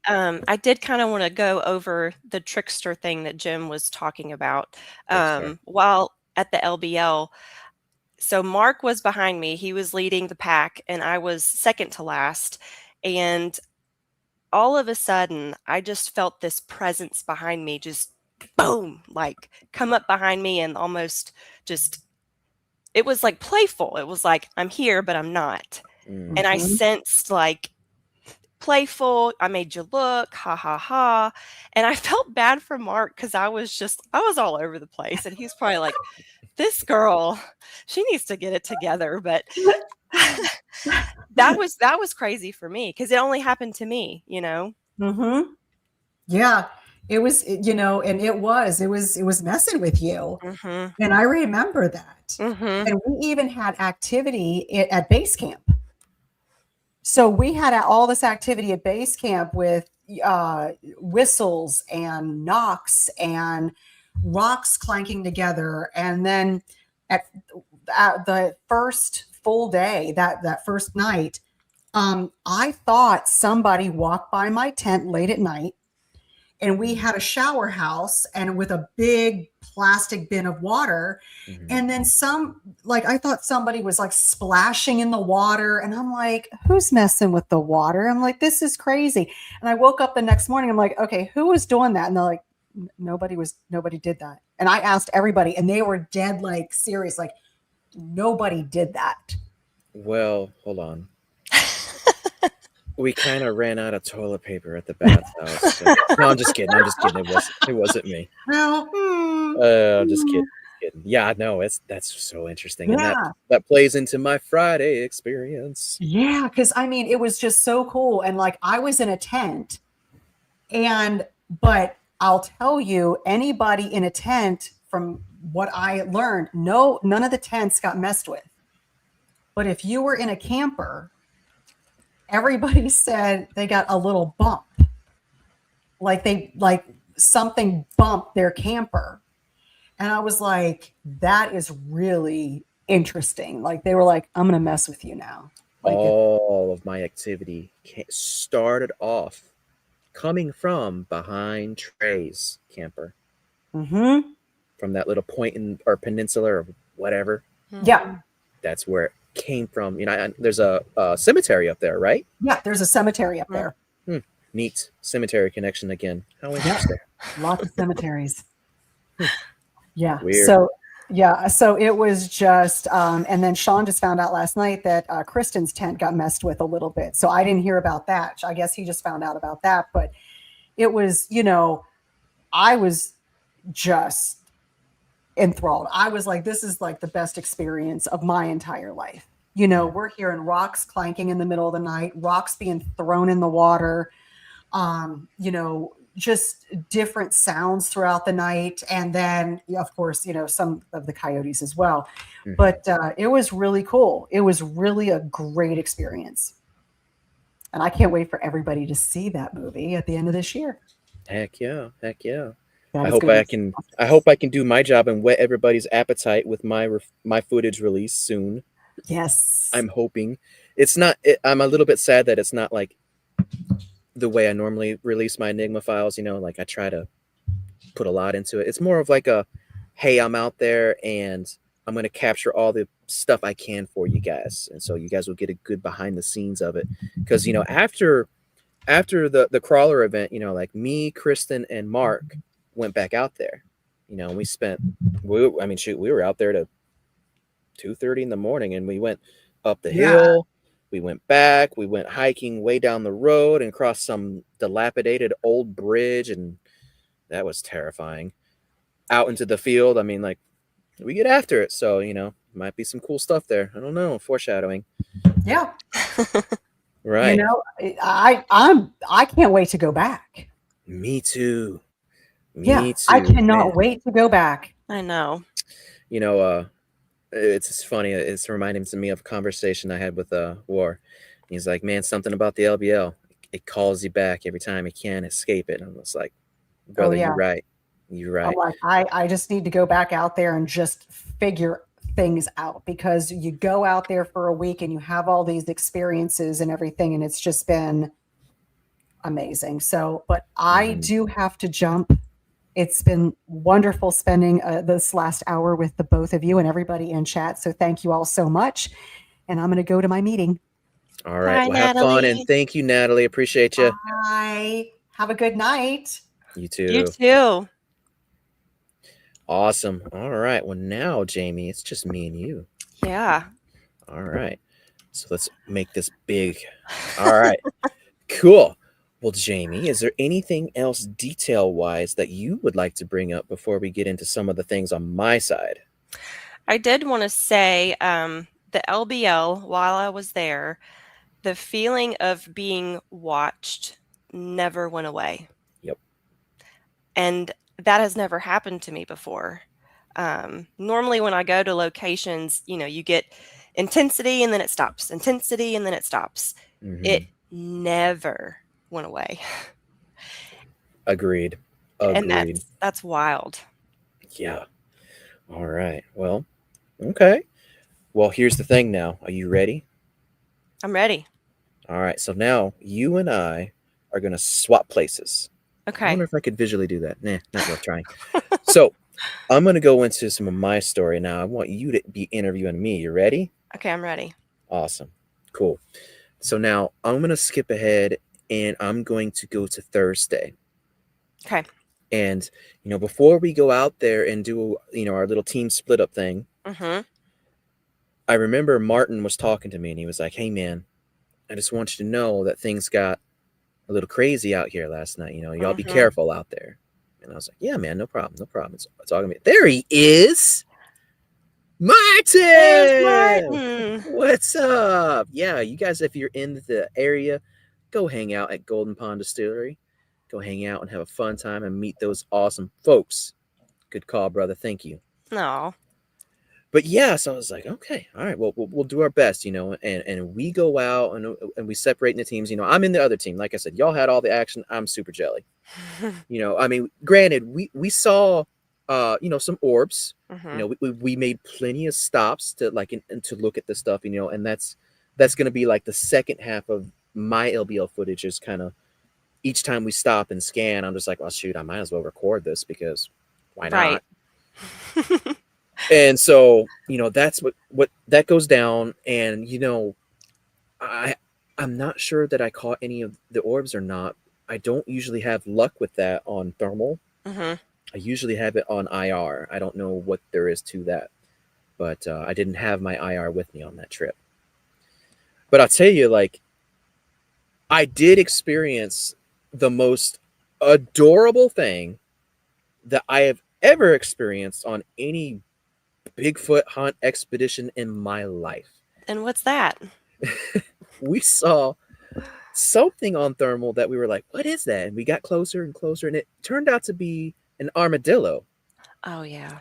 did kind of want to go over the trickster thing that Jim was talking about while at the LBL. So Mark was behind me. He was leading the pack and I was second to last. And all of a sudden, I just felt this presence behind me, just boom, like come up behind me and almost just, it was like playful. It was like, I'm here, but I'm not. And I sensed like playful. I made you look, ha ha ha. And I felt bad for Mark because I was all over the place. And he's probably like, this girl, she needs to get it together. But that was crazy for me because it only happened to me, you know? Mm-hmm. Yeah, it was, and it was messing with you. Mm-hmm. And I remember that. Mm-hmm. And we even had activity at base camp. So we had all this activity at base camp with whistles and knocks and rocks clanking together. And then at the first full day, that first night, I thought somebody walked by my tent late at night, and we had a shower house and with a big plastic bin of water. Mhm. And then I thought somebody was like splashing in the water. And I'm like, who's messing with the water? I'm like, this is crazy. And I woke up the next morning. I'm like, okay, who was doing that? And they're like, nobody did that. And I asked everybody, and they were dead, like serious, like nobody did that. Well, hold on. We kind of ran out of toilet paper at the bathhouse. So. No, I'm just kidding. It wasn't me. Well, I'm just kidding. Yeah, no, that's so interesting, and yeah. that plays into my Friday experience. Yeah, because I mean, it was just so cool. And like I was in a tent, but I'll tell you, anybody in a tent, from what I learned, none of the tents got messed with. But if you were in a camper, everybody said they got a little bump. Like something bumped their camper. And I was like, that is really interesting. Like they were like, I'm going to mess with you now. Like all of my activity started off coming from behind Trey's camper. Mm-hmm. From that little point or peninsula or whatever. Yeah. That's where it came from. You know, there's a cemetery up there, right? Yeah, there's a cemetery up there. Neat cemetery connection again. How interesting. Lots of cemeteries. Yeah. Weird. So it was just, and then Sean just found out last night that Kristen's tent got messed with a little bit. So I didn't hear about that. I guess he just found out about that. But it was, I was just enthralled. I was like, this is like the best experience of my entire life. We're hearing rocks clanking in the middle of the night, rocks being thrown in the water, just different sounds throughout the night. And then, of course, some of the coyotes as well. Mm-hmm. But it was really cool. It was really a great experience. And I can't wait for everybody to see that movie at the end of this year. Heck yeah. I hope I can do my job and whet everybody's appetite with my footage release soon. Yes. I'm hoping. I'm a little bit sad that it's not like the way I normally release my Enigma files, like I try to put a lot into it. It's more of like hey, I'm out there and I'm going to capture all the stuff I can for you guys. And so you guys will get a good behind the scenes of it. Because, after the crawler event, like me, Kristen, and Mark went back out there, and we were out there to 2:30 in the morning, and we went up the hill. We went back, we went hiking way down the road and crossed some dilapidated old bridge, and that was terrifying. Out into the field, we get after it. So, might be some cool stuff there. I don't know, foreshadowing. Yeah. Right. I can't wait to go back. Me too. I cannot wait to go back. I know. It's funny. It's reminding me of a conversation I had with War. He's like, man, something about the LBL. It calls you back every time. You can't escape it. And I'm just like, brother, You're right. I'm like, I just need to go back out there and just figure things out, because you go out there for a week and you have all these experiences and everything. And it's just been amazing. So, but I do have to jump. It's been wonderful spending this last hour with the both of you and everybody in chat. So thank you all so much. And I'm going to go to my meeting. All right. Well, have fun. And thank you, Natalie. Appreciate you. Bye. Have a good night. You too. You too. Awesome. All right. Well, now, Jamie, it's just me and you. Yeah. All right. So let's make this big. All right. Cool. Well, Jamie, is there anything else detail-wise that you would like to bring up before we get into some of the things on my side? I did want to say the LBL, while I was there, the feeling of being watched never went away. Yep. And that has never happened to me before. Normally, when I go to locations, you get intensity and then it stops, intensity and then it stops. It Mm-hmm. never went away. Agreed. And Agreed. that's wild. Yeah. All right. Well, okay. Well, here's the thing now. Are you ready? I'm ready. All right. So now you and I are going to swap places. I Okay. wonder if I could visually do that. Nah, not worth trying. So I'm going to go into some of my story now. I want you to be interviewing me. You ready? Okay, I'm ready. Awesome. Cool. So now I'm going to skip ahead and I'm going to go to Thursday. Okay. And, before we go out there and do, our little team split up thing, Mm-hmm. I remember Martin was talking to me and he was like, "Hey, man, I just want you to know that things got a little crazy out here last night. Y'all be Mm-hmm. careful out there." And I was like, "Yeah, man, no problem. No problem. It's all gonna be." There he is. There's Martin! Martin. What's up? Yeah, you guys, if you're in the area, go hang out at Golden Pond Distillery. Go hang out and have a fun time and meet those awesome folks. Good call, brother. Thank you. No. But yeah, so I was like, okay, all right, well, we'll do our best, and we go out and we separate in the teams. I'm in the other team. Like I said, y'all had all the action. I'm super jelly. I mean, granted, we saw, some orbs. Mm-hmm. We made plenty of stops to and to look at the stuff, and that's going to be like the second half of my LBL footage is kind of each time we stop and scan. I'm just like, well, shoot, I might as well record this because why not? Right. And so, that's what that goes down. And, I'm not sure that I caught any of the orbs or not. I don't usually have luck with that on thermal. Mm-hmm. I usually have it on IR. I don't know what there is to that, but I didn't have my IR with me on that trip. But I'll tell you, I did experience the most adorable thing that I have ever experienced on any Bigfoot hunt expedition in my life. And what's that? We saw something on thermal that we were like, what is that? And we got closer and closer, and it turned out to be an armadillo. Oh, yeah.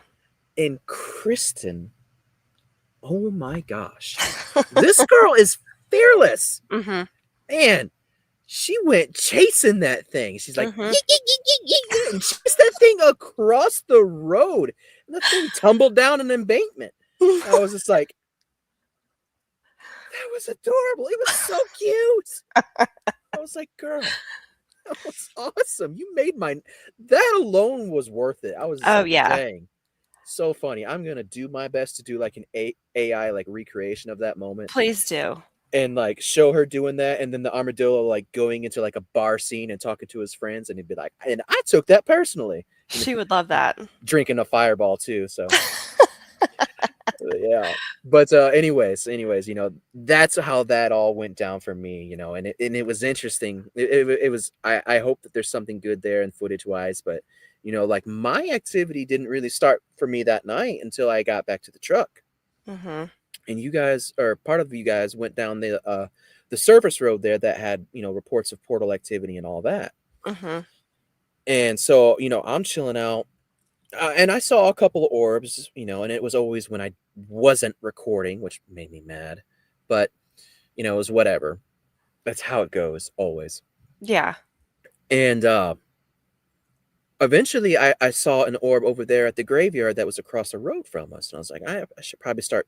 And Kristen, oh my gosh, this girl is fearless. Mm-hmm. And she went chasing that thing. She's like, Mm-hmm. and chased that thing across the road. And the thing tumbled down an embankment. I was just like, that was adorable. It was so cute. I was like, girl, that was awesome. You made that alone was worth it. I was just Oh, like, yeah. dang, so funny. I'm going to do my best to do like an AI recreation of that moment. Please do. And show her doing that. And then the armadillo going into a bar scene and talking to his friends. And he'd be like, and I took that personally. She would love that. Drinking a fireball too. So yeah. But anyways, that's how that all went down for me, and it was interesting. It was, I hope that there's something good there and footage wise, but my activity didn't really start for me that night until I got back to the truck. Mm-hmm. And you guys, or part of you guys, went down the surface road there that had reports of portal activity and all that. Mm-hmm. And so I'm chilling out. And I saw a couple of orbs, and it was always when I wasn't recording, which made me mad. But, it was whatever. That's how it goes, always. Yeah. And eventually I saw an orb over there at the graveyard that was across the road from us. And I was like, I should probably start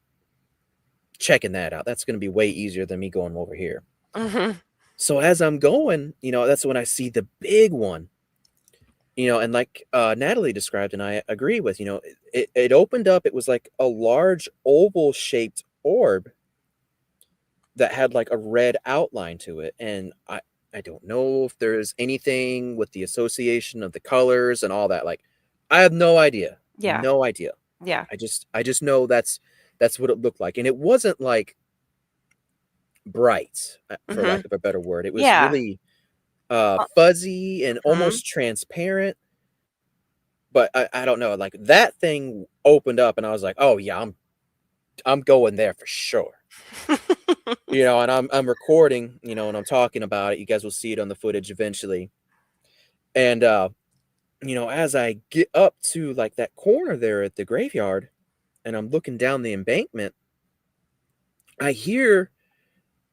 checking that out. That's going to be way easier than me going over here. Mm-hmm. So as I'm going, that's when I see the big one. And like Natalie described, and I agree with, it opened up. It was like a large oval shaped orb that had like a red outline to it. And I don't know if there's anything with the association of the colors and all that. I have no idea. Yeah. No idea. Yeah. I just know that's what it looked like. And it wasn't bright, for Mm-hmm. lack of a better word. It was Yeah. really, fuzzy and almost transparent. But I don't know, like that thing opened up and I was like, oh yeah, I'm going there for sure. And I'm recording, and I'm talking about it. You guys will see it on the footage eventually. And as I get up to like that corner there at the graveyard and I'm looking down the embankment, I hear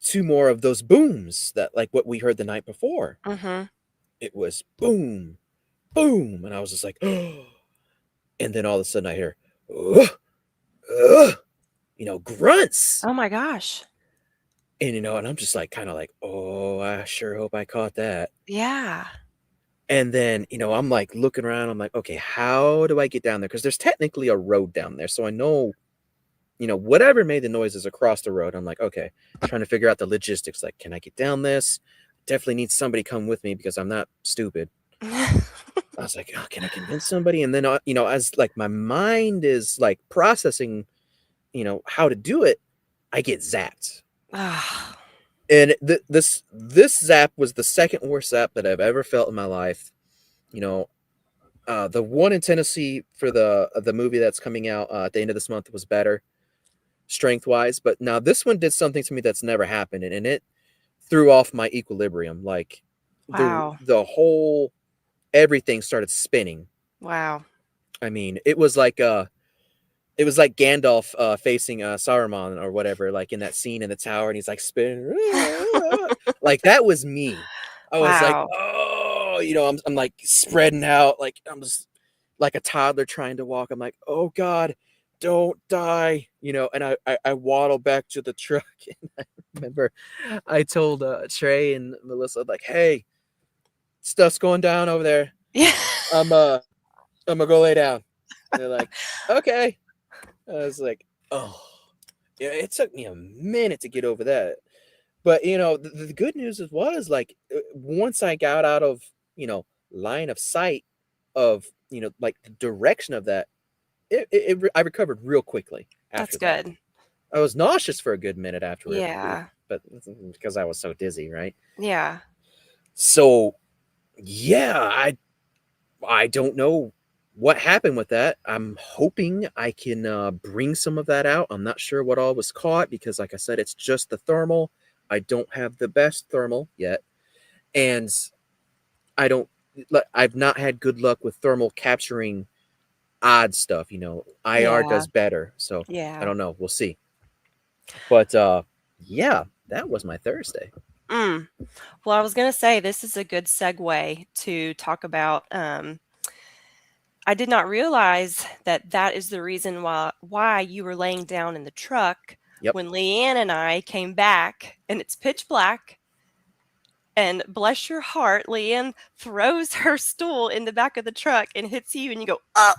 two more of those booms that like what we heard the night before. It was boom, boom, and I was just like, oh. And then all of a sudden I hear, grunts. Oh my gosh. And and I'm just like kind of like, oh, I sure hope I caught that. Yeah. And then, I'm like looking around. I'm like, okay, how do I get down there? Because there's technically a road down there. So I know, whatever made the noises across the road. I'm like, okay, trying to figure out the logistics. Like, can I get down this? Definitely need somebody come with me because I'm not stupid. I was like, oh, can I convince somebody? And then, as like my mind is like processing, how to do it, I get zapped. And this zap was the second worst zap that I've ever felt in my life. The one in Tennessee for the movie that's coming out at the end of this month was better, strength wise. But now this one did something to me that's never happened, and it threw off my equilibrium. Like Wow. the whole everything started spinning. Wow. I mean, it was like Gandalf facing Saruman or whatever, like in that scene in the tower, and he's like spinning. Like that was me. I was like, Wow. oh, I'm like spreading out, like I'm just like a toddler trying to walk. I'm like, oh God, don't die, and I waddle back to the truck. And I remember I told Trey and Melissa, like, hey, stuff's going down over there. Yeah. I'm gonna go lay down. And they're like, okay. I was like, oh, yeah, it took me a minute to get over that. But, the good news was like, once I got out of, line of sight of, like the direction of that, I recovered real quickly after That's that. good. I was nauseous for a good minute afterward. Yeah. But because I was so dizzy, right? Yeah. So, yeah, I don't know what happened with that. I'm hoping I can bring some of that out. I'm not sure what all was caught because, like I said, it's just the thermal. I don't have the best thermal yet, and I've not had good luck with thermal capturing odd stuff. IR does better, so I Yeah. don't know. We'll see. But yeah, that was my Thursday. Well, I was going to say this is a good segue to talk about. I did not realize that is the reason why you were laying down in the truck Yep. when Leanne and I came back, and it's pitch black. And bless your heart, Leanne throws her stool in the back of the truck and hits you, and you go, up.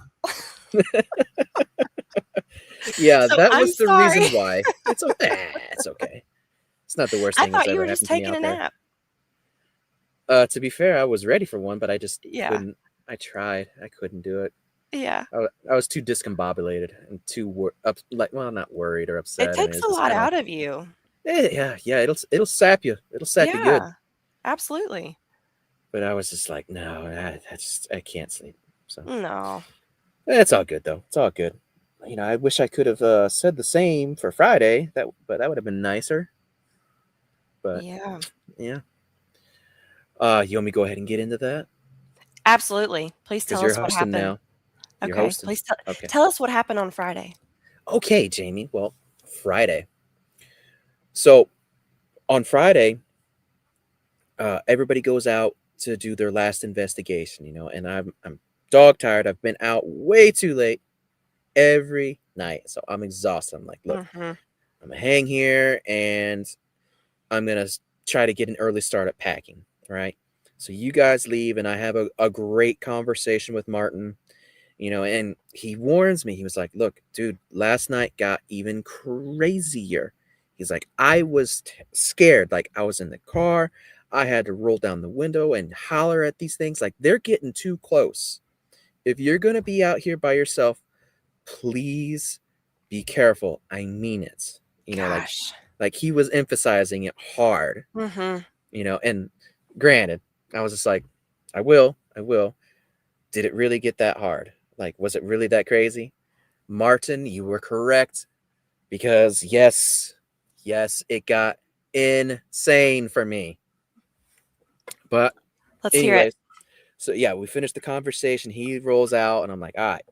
Yeah, So that I'm was the sorry. reason why. It's okay. It's not the worst I thing that's thought you ever were just happened to me taking out a there. nap. To be fair, I was ready for one, but I just Yeah. couldn't. I tried. I couldn't do it. Yeah. I was too discombobulated and too not worried or upset. It I mean, takes it's a just lot kind of out of you. yeah. It'll sap you. It'll sap you good. Yeah. Absolutely. But I was just like, no, I can't sleep. So No. it's all good though. It's all good. I wish I could have said the same for Friday. But that would have been nicer. But Yeah. yeah. You want me to go ahead and get into that? Absolutely. Please Because tell you're us what hosting happened. now. You're Okay. hosting. Please Okay. tell us what happened on Friday. Okay, Jamie. Well, Friday. So on Friday, everybody goes out to do their last investigation, and I'm dog tired. I've been out way too late every night, so I'm exhausted. I'm like, look, I'm gonna hang here and I'm gonna try to get an early start at packing. Right. So you guys leave, and I have a great conversation with Martin. And he warns me. He was like, look, dude, last night got even crazier. He's like, I was scared. Like, I was in the car. I had to roll down the window and holler at these things. Like, they're getting too close. If you're going to be out here by yourself, please be careful. I mean it. Gosh. Like he was emphasizing it hard. And granted, I was just like, I will. Did it really get that hard? Like, was it really that crazy? Martin, you were correct, because yes, it got insane for me. But Let's hear it. anyways, so yeah, we finished the conversation. He rolls out, and I'm like, all right,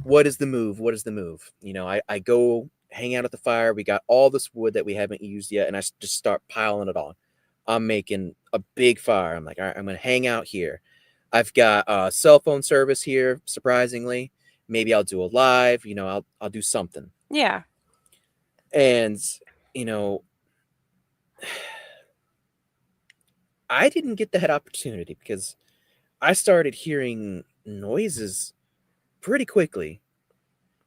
what is the move? I go hang out at the fire. We got all this wood that we haven't used yet, and I just start piling it on. I'm making a big fire. I'm like, all right, I'm gonna hang out here. I've got cell phone service here, surprisingly. Maybe I'll do a live, I'll do something. Yeah. And, you know, I didn't get that opportunity because I started hearing noises pretty quickly,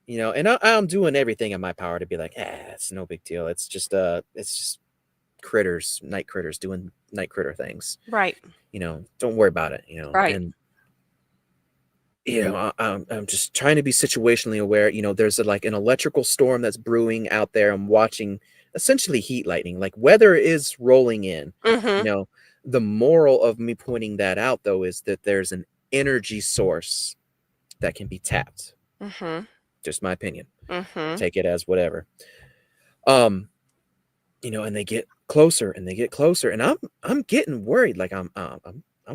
and I'm doing everything in my power to be like, it's no big deal. It's just critters, night critters doing night critter things. Right. Don't worry about it, Right. and I'm just trying to be situationally aware. There's like an electrical storm that's brewing out there. I'm watching essentially heat lightning, like weather is rolling in. Mm-hmm. The moral of me pointing that out, though, is that there's an energy source that can be tapped. Mm-hmm. Just my opinion. Mm-hmm. Take it as whatever. And they get closer and they get closer, and I'm getting worried. Like I'm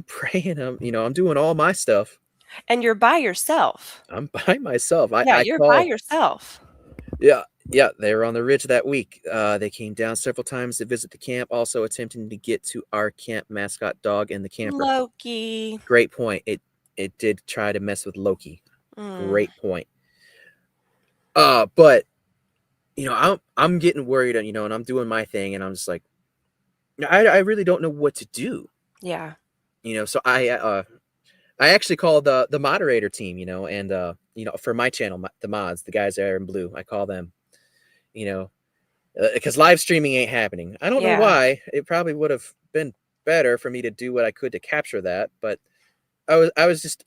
praying. I'm doing all my stuff. And you're by yourself. I'm by myself. Yeah, I you're call. by yourself. Yeah, they were on the ridge that week. They came down several times to visit the camp, also attempting to get to our camp mascot dog and the camper. Loki. Great point. It did try to mess with Loki. Great point. But I'm getting worried, and I'm doing my thing, and I'm just like, I really don't know what to do. Yeah. So I actually called the moderator team, and for my channel, the mods, the guys there in blue, I call them, because live streaming ain't happening. I don't know why. It probably would have been better for me to do what I could to capture that, but I was just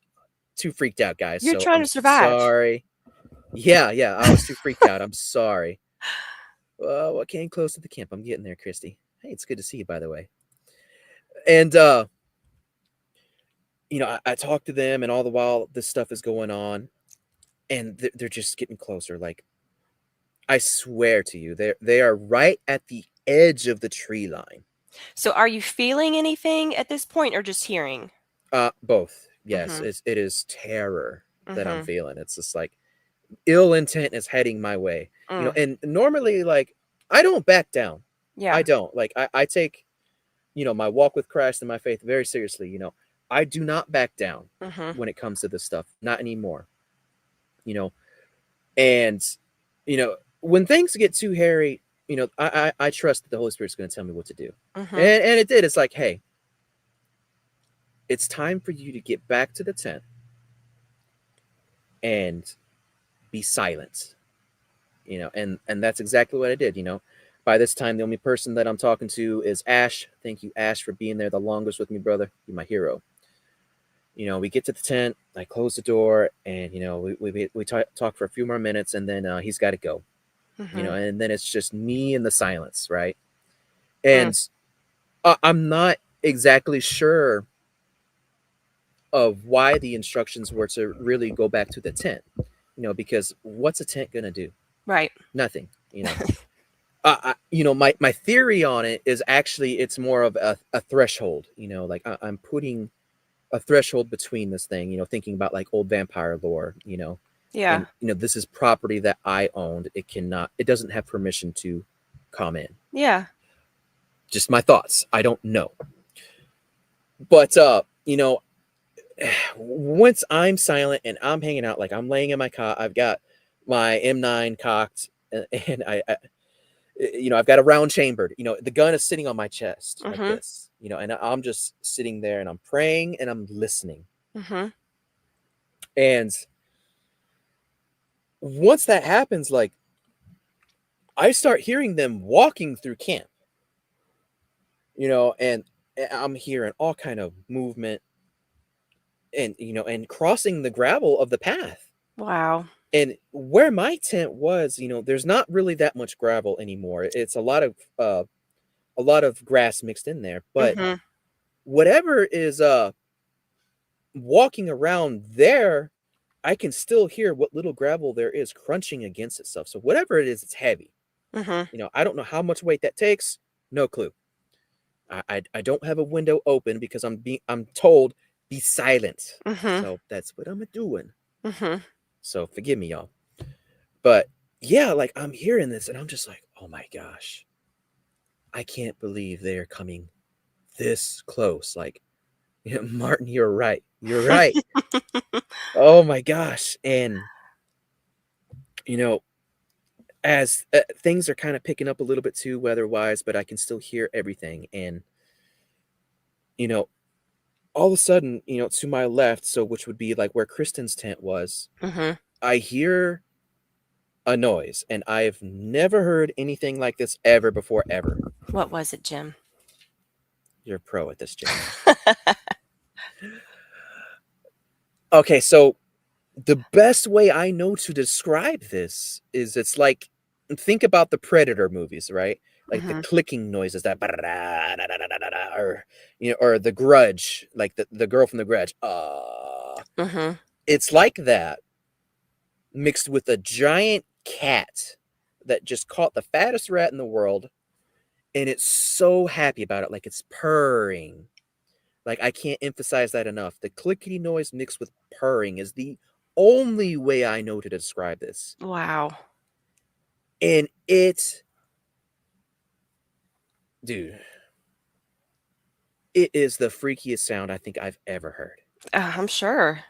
too freaked out, guys. You're so trying I'm to survive. Sorry. Yeah, I was too freaked out. I'm sorry. Well, I came close to the camp. I'm getting there, Christy. Hey, it's good to see you, by the way. And I talk to them, and all the while this stuff is going on, and they're just getting closer. Like, I swear to you, they are right at the edge of the tree line. So are you feeling anything at this point, or just hearing? Both. Yes, it is terror that I'm feeling. It's just like ill intent is heading my way. And normally, like, I don't back down. Yeah. I don't. Like, I take, my walk with Christ and my faith very seriously. I do not back down when it comes to this stuff. Not anymore. And when things get too hairy, I trust that the Holy Spirit's going to tell me what to do. And it did. It's like, hey, it's time for you to get back to the tent and be silent. And that's exactly what I did. By this time, the only person that I'm talking to is Ash. Thank you, Ash, for being there the longest with me, brother. You're my hero. We get to the tent, I close the door, and we talk for a few more minutes, and then he's got to go. And then it's just me and the silence, right? And I'm not exactly sure of why the instructions were to really go back to the tent, because what's a tent gonna do? Right. Nothing. My theory on it is actually it's more of a threshold. Like I'm putting a threshold between this thing. Thinking about like old vampire lore. Yeah. And, this is property that I owned. It doesn't have permission to come in. Yeah. Just my thoughts. I don't know. But once I'm silent and I'm hanging out, like I'm laying in my cot, I've got my M9 cocked, and I've got a round chambered. The gun is sitting on my chest like this. And I'm just sitting there, and I'm praying, and I'm listening. And once that happens, like, I start hearing them walking through camp. And I'm hearing all kind of movement, and and crossing the gravel of the path. Wow. And where my tent was, there's not really that much gravel anymore. It's a lot of grass mixed in there, but whatever is walking around there, I can still hear what little gravel there is crunching against itself. So whatever it is, it's heavy. Mhm. You know, I don't know how much weight that takes. No clue. I don't have a window open because I'm told be silent. Mhm. So that's what I'm doing. Mhm. So forgive me, y'all. But yeah, like I'm hearing this and I'm just like, oh my gosh. I can't believe they're coming this close. Like, you know, Martin, you're right. You're right. Oh my gosh. And you know, as things are kind of picking up a little bit too weather-wise, but I can still hear everything. And you know, all of a sudden, you know, to my left, so which would be like where Kristen's tent was, Mhm. I hear a noise, and I've never heard anything like this ever before, ever. What was it, Jim? You're a pro at this, Jen. Okay, so the best way I know to describe this is it's like think about the Predator movies, right? Like the Mhm. clicking noises that or you know, or the Grudge, like the girl from the Grudge. Mhm. It's like that mixed with a giant cat that just caught the fattest rat in the world and it's so happy about it, like it's purring. Like I can't emphasize that enough. The clickety noise mixed with purring is the only way I know to describe this. Wow. And dude, it is the freakiest sound I think I've ever heard. I'm sure.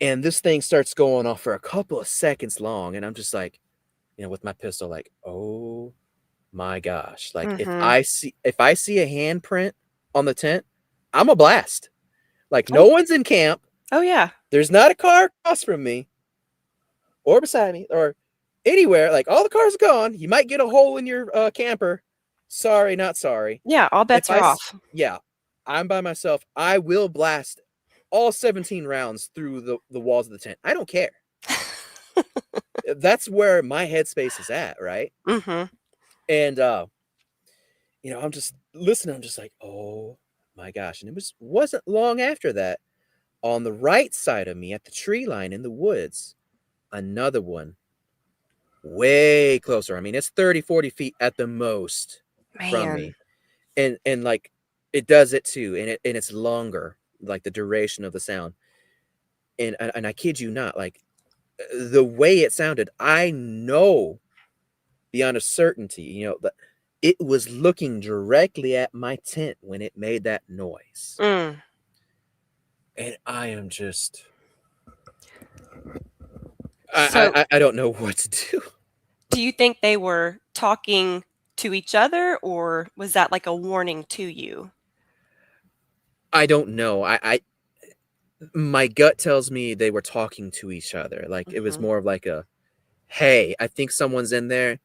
And this thing starts going off for a couple of seconds long. And I'm just like, you know, with my pistol, like, oh my gosh. Like Mhm. if I see a handprint on the tent, I'm a blast. Like Oh, no one's in camp. oh yeah. There's not a car across from me or beside me or anywhere. Like all the cars are gone. You might get a hole in your camper. Sorry, not sorry. Yeah, all If bets are off. yeah, I'm by myself. I will blast all 17 rounds through the walls of the tent. I don't care. That's where my headspace is at, right? Mhm. And you know, I'm just listening. I'm just like, oh my gosh. And wasn't long after that, on the right side of me at the tree line in the woods, another one way closer. I mean, it's 30, 40 feet at the most from Man. me. And like it does it too. And it's longer, like the duration of the sound. And I kid you not, like the way it sounded, I know beyond a certainty, you know, that it was looking directly at my tent when it made that noise. Mm. And I am just So, I don't know what to do. do you think they were talking to each other, or was that like a warning to you? I don't know. I my gut tells me they were talking to each other. Like it was Mhm. more of like a, hey, I think someone's in there,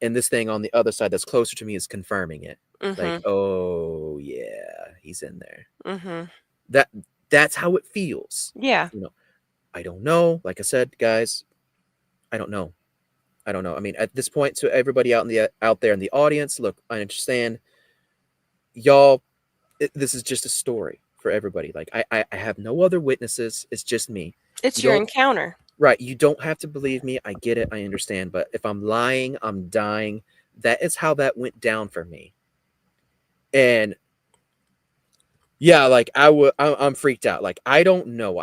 and this thing on the other side that's closer to me is confirming it. Like, Mhm. oh yeah, he's in there. Mhm. That that's how it feels. Yeah. You know, I don't know. Like I said, guys, I don't know. I don't know. I mean, at this point, to everybody out there in the audience, look, I understand, y'all. This is just a story for everybody. Like I have no other witnesses. It's just me. You It's your don't encounter. right. You don't have to believe me. I get it. I understand. But if I'm lying, I'm dying. That is how that went down for me. And yeah, like I'm freaked out. Like I don't know.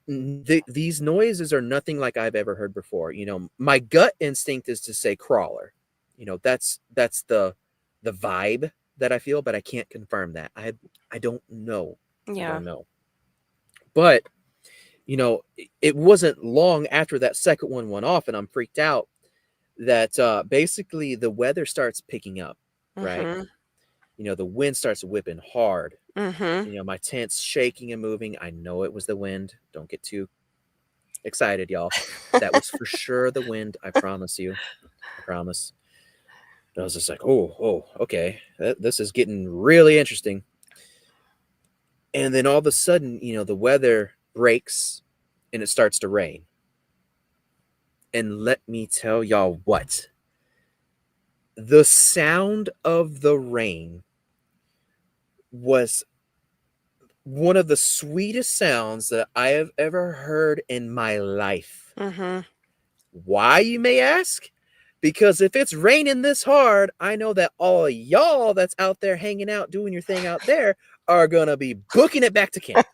These noises are nothing like I've ever heard before. You know, my gut instinct is to say crawler. You know, that's the vibe that I feel, but I can't confirm that. I don't know. I Yeah. don't know. But you know, it wasn't long after that second one went off, and I'm freaked out that basically the weather starts picking up. Right. Mhm. You know, the wind starts whipping hard. Mhm. You know, my tent's shaking and moving. I know it was the wind. Don't get too excited, y'all. That was for sure the wind. I promise you. I promise. And I was just like, oh, okay. This is getting really interesting. And then all of a sudden, you know, the weather breaks and it starts to rain. And let me tell y'all what, the sound of the rain was one of the sweetest sounds that I have ever heard in my life. Mm-hmm. Why, you may ask? Because if it's raining this hard, I know that all of y'all that's out there hanging out, doing your thing out there, are going to be booking it back to camp.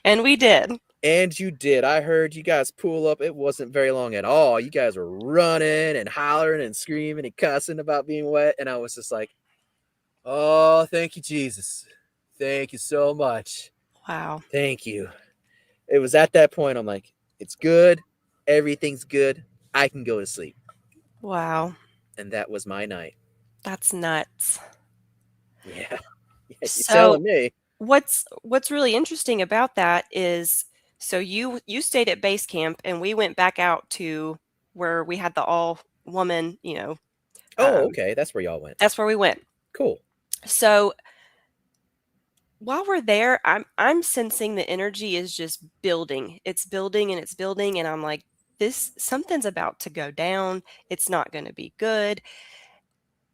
And we did. And you did. I heard you guys pull up. It wasn't very long at all. You guys were running and hollering and screaming and cussing about being wet. And I was just like, oh, thank you, Jesus. Thank you so much. Wow. Thank you. It was at that point, I'm like, it's good. Everything's good. I can go to sleep. Wow. And that was my night. That's nuts. Yeah. You're So telling me. what's really interesting about that is, so you stayed at base camp and we went back out to where we had the all woman, Oh, okay. That's where y'all went. that's where we went. Cool. So while we're there, I'm sensing the energy is just building. It's building and it's building, and I'm like, something's about to go down. It's not going to be good.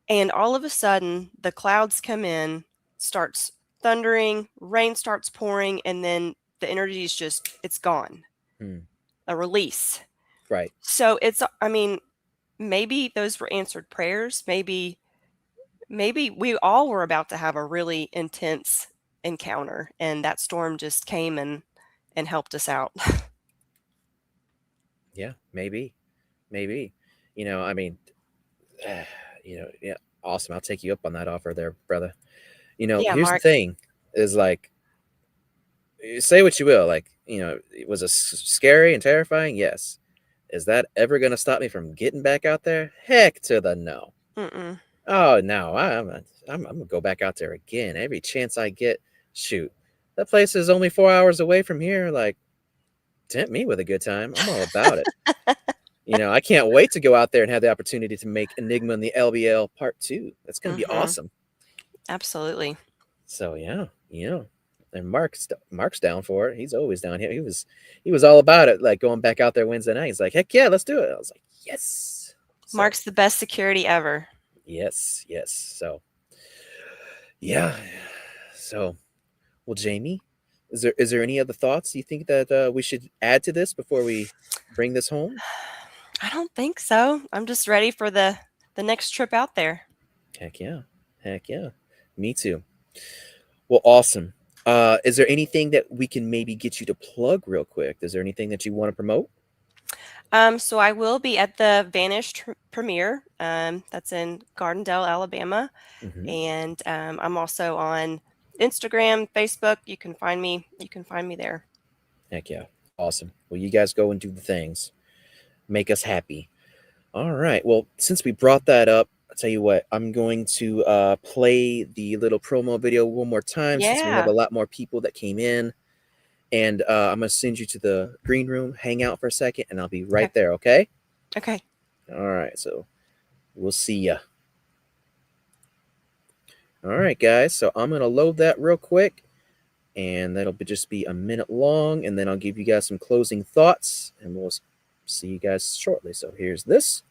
And all of a sudden, the clouds come in, starts thundering, rain starts pouring, and then the energy is just, it's gone. A release. Right. So maybe those were answered prayers. Maybe we all were about to have a really intense encounter, and that storm just came and helped us out. Yeah, maybe. Yeah, awesome. I'll take you up on that offer there, brother. Yeah, Here's Mark. the thing is, like, say what you will, like, it was scary and terrifying. Yes. Is that ever going to stop me from getting back out there? Heck to the no. Mm-mm. Oh, no, I'm going to go back out there again. Every chance I get. Shoot, that place is only 4 hours away from here. Like, tempt me with a good time. I'm all about it. I can't wait to go out there and have the opportunity to make Enigma and the LBL Part 2. That's going to be awesome. Absolutely. So, yeah. And Mark's down for it. He's always down here. He was all about it, like going back out there Wednesday night. He's like, heck yeah, let's do it. I was like, yes. So, Mark's the best security ever. Yes. So, yeah. So, well, Jamie, is there any other thoughts you think that we should add to this before we bring this home? I don't think so. I'm just ready for the next trip out there. Heck yeah. Me too. Well, awesome. Is there anything that we can maybe get you to plug real quick? Is there anything that you want to promote? So I will be at the Vanished Premiere. That's in Gardendale, Alabama. And I'm also on Instagram, Facebook. You can find me there. Heck yeah. Awesome. Well, you guys go and do the things. Make us happy. All right. Well, since we brought that up, I'll tell you what, I'm going to play the little promo video one more time since we have a lot more people that came in. And I'm going to send you to the green room, hang out for a second, and I'll be right there, okay? Okay. All right. So we'll see ya. All right, guys. So I'm going to load that real quick. And that'll just be a minute long. And then I'll give you guys some closing thoughts. And we'll see you guys shortly. So here's this.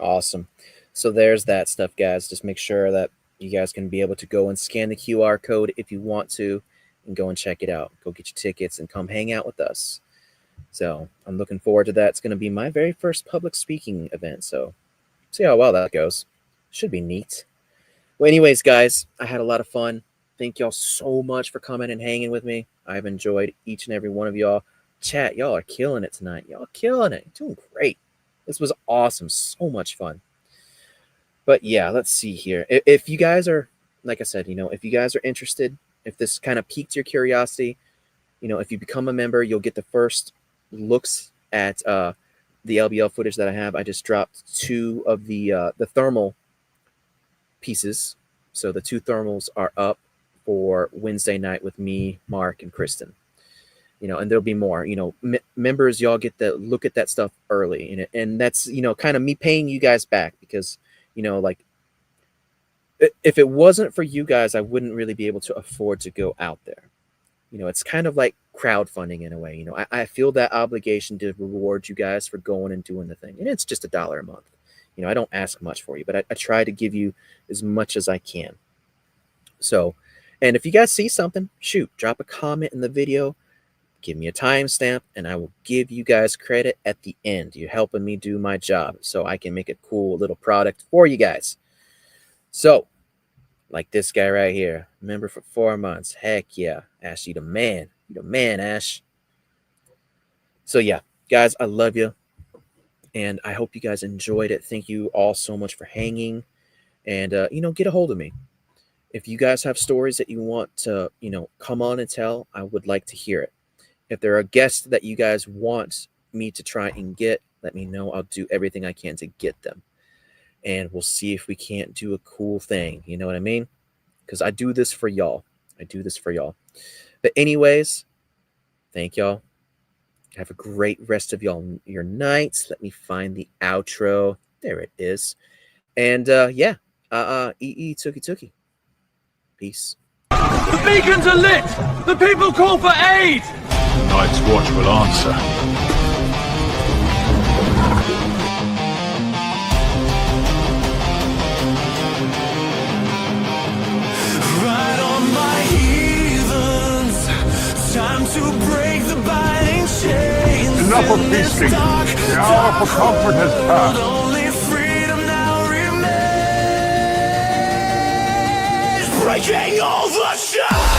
Awesome. So there's that stuff, guys. Just make sure that you guys can be able to go and scan the QR code if you want to and go and check it out. Go get your tickets and come hang out with us. So I'm looking forward to that. It's going to be my very first public speaking event. So see how well that goes. Should be neat. Well, anyways, guys, I had a lot of fun. Thank y'all so much for coming and hanging with me. I've enjoyed each and every one of y'all. Chat, y'all are killing it tonight. Y'all killing it. Doing great. This was awesome. So much fun. But yeah, let's see here. If you guys are, like I said, if you guys are interested, if this kind of piqued your curiosity, if you become a member, you'll get the first looks at the LBL footage that I have. I just dropped 2 of the thermal pieces. So the 2 thermals are up for Wednesday night with me, Mark, and Kristen. And there'll be more. Members, y'all get to look at that stuff early, and that's kind of me paying you guys back, because like, if it wasn't for you guys, I wouldn't really be able to afford to go out there. It's kind of like crowdfunding in a way. I feel that obligation to reward you guys for going and doing the thing, and it's just $1 a month. I don't ask much for you, but I try to give you as much as I can. So, and if you guys see something, shoot, drop a comment in the video, give me a timestamp, and I will give you guys credit at the end. You're helping me do my job so I can make a cool little product for you guys. So, like this guy right here, member for 4 months. Heck yeah, Ash, you the man. You the man, Ash. So yeah, guys, I love you. And I hope you guys enjoyed it. Thank you all so much for hanging. And, get a hold of me. If you guys have stories that you want to, come on and tell, I would like to hear it. If there are guests that you guys want me to try and get, let me know. I'll do everything I can to get them. And we'll see if we can't do a cool thing. You know what I mean? Because I do this for y'all. But anyways, thank y'all. Have a great rest of your nights. Let me find the outro. There it is. And yeah, Tookie Tookie. Peace. The beacons are lit! The people call for aid! Night's Watch will answer. Right on my heathens, time to break the binding chains. Enough of feasting. The hour for comfort has passed. Only freedom now remains. Breaking all the chains.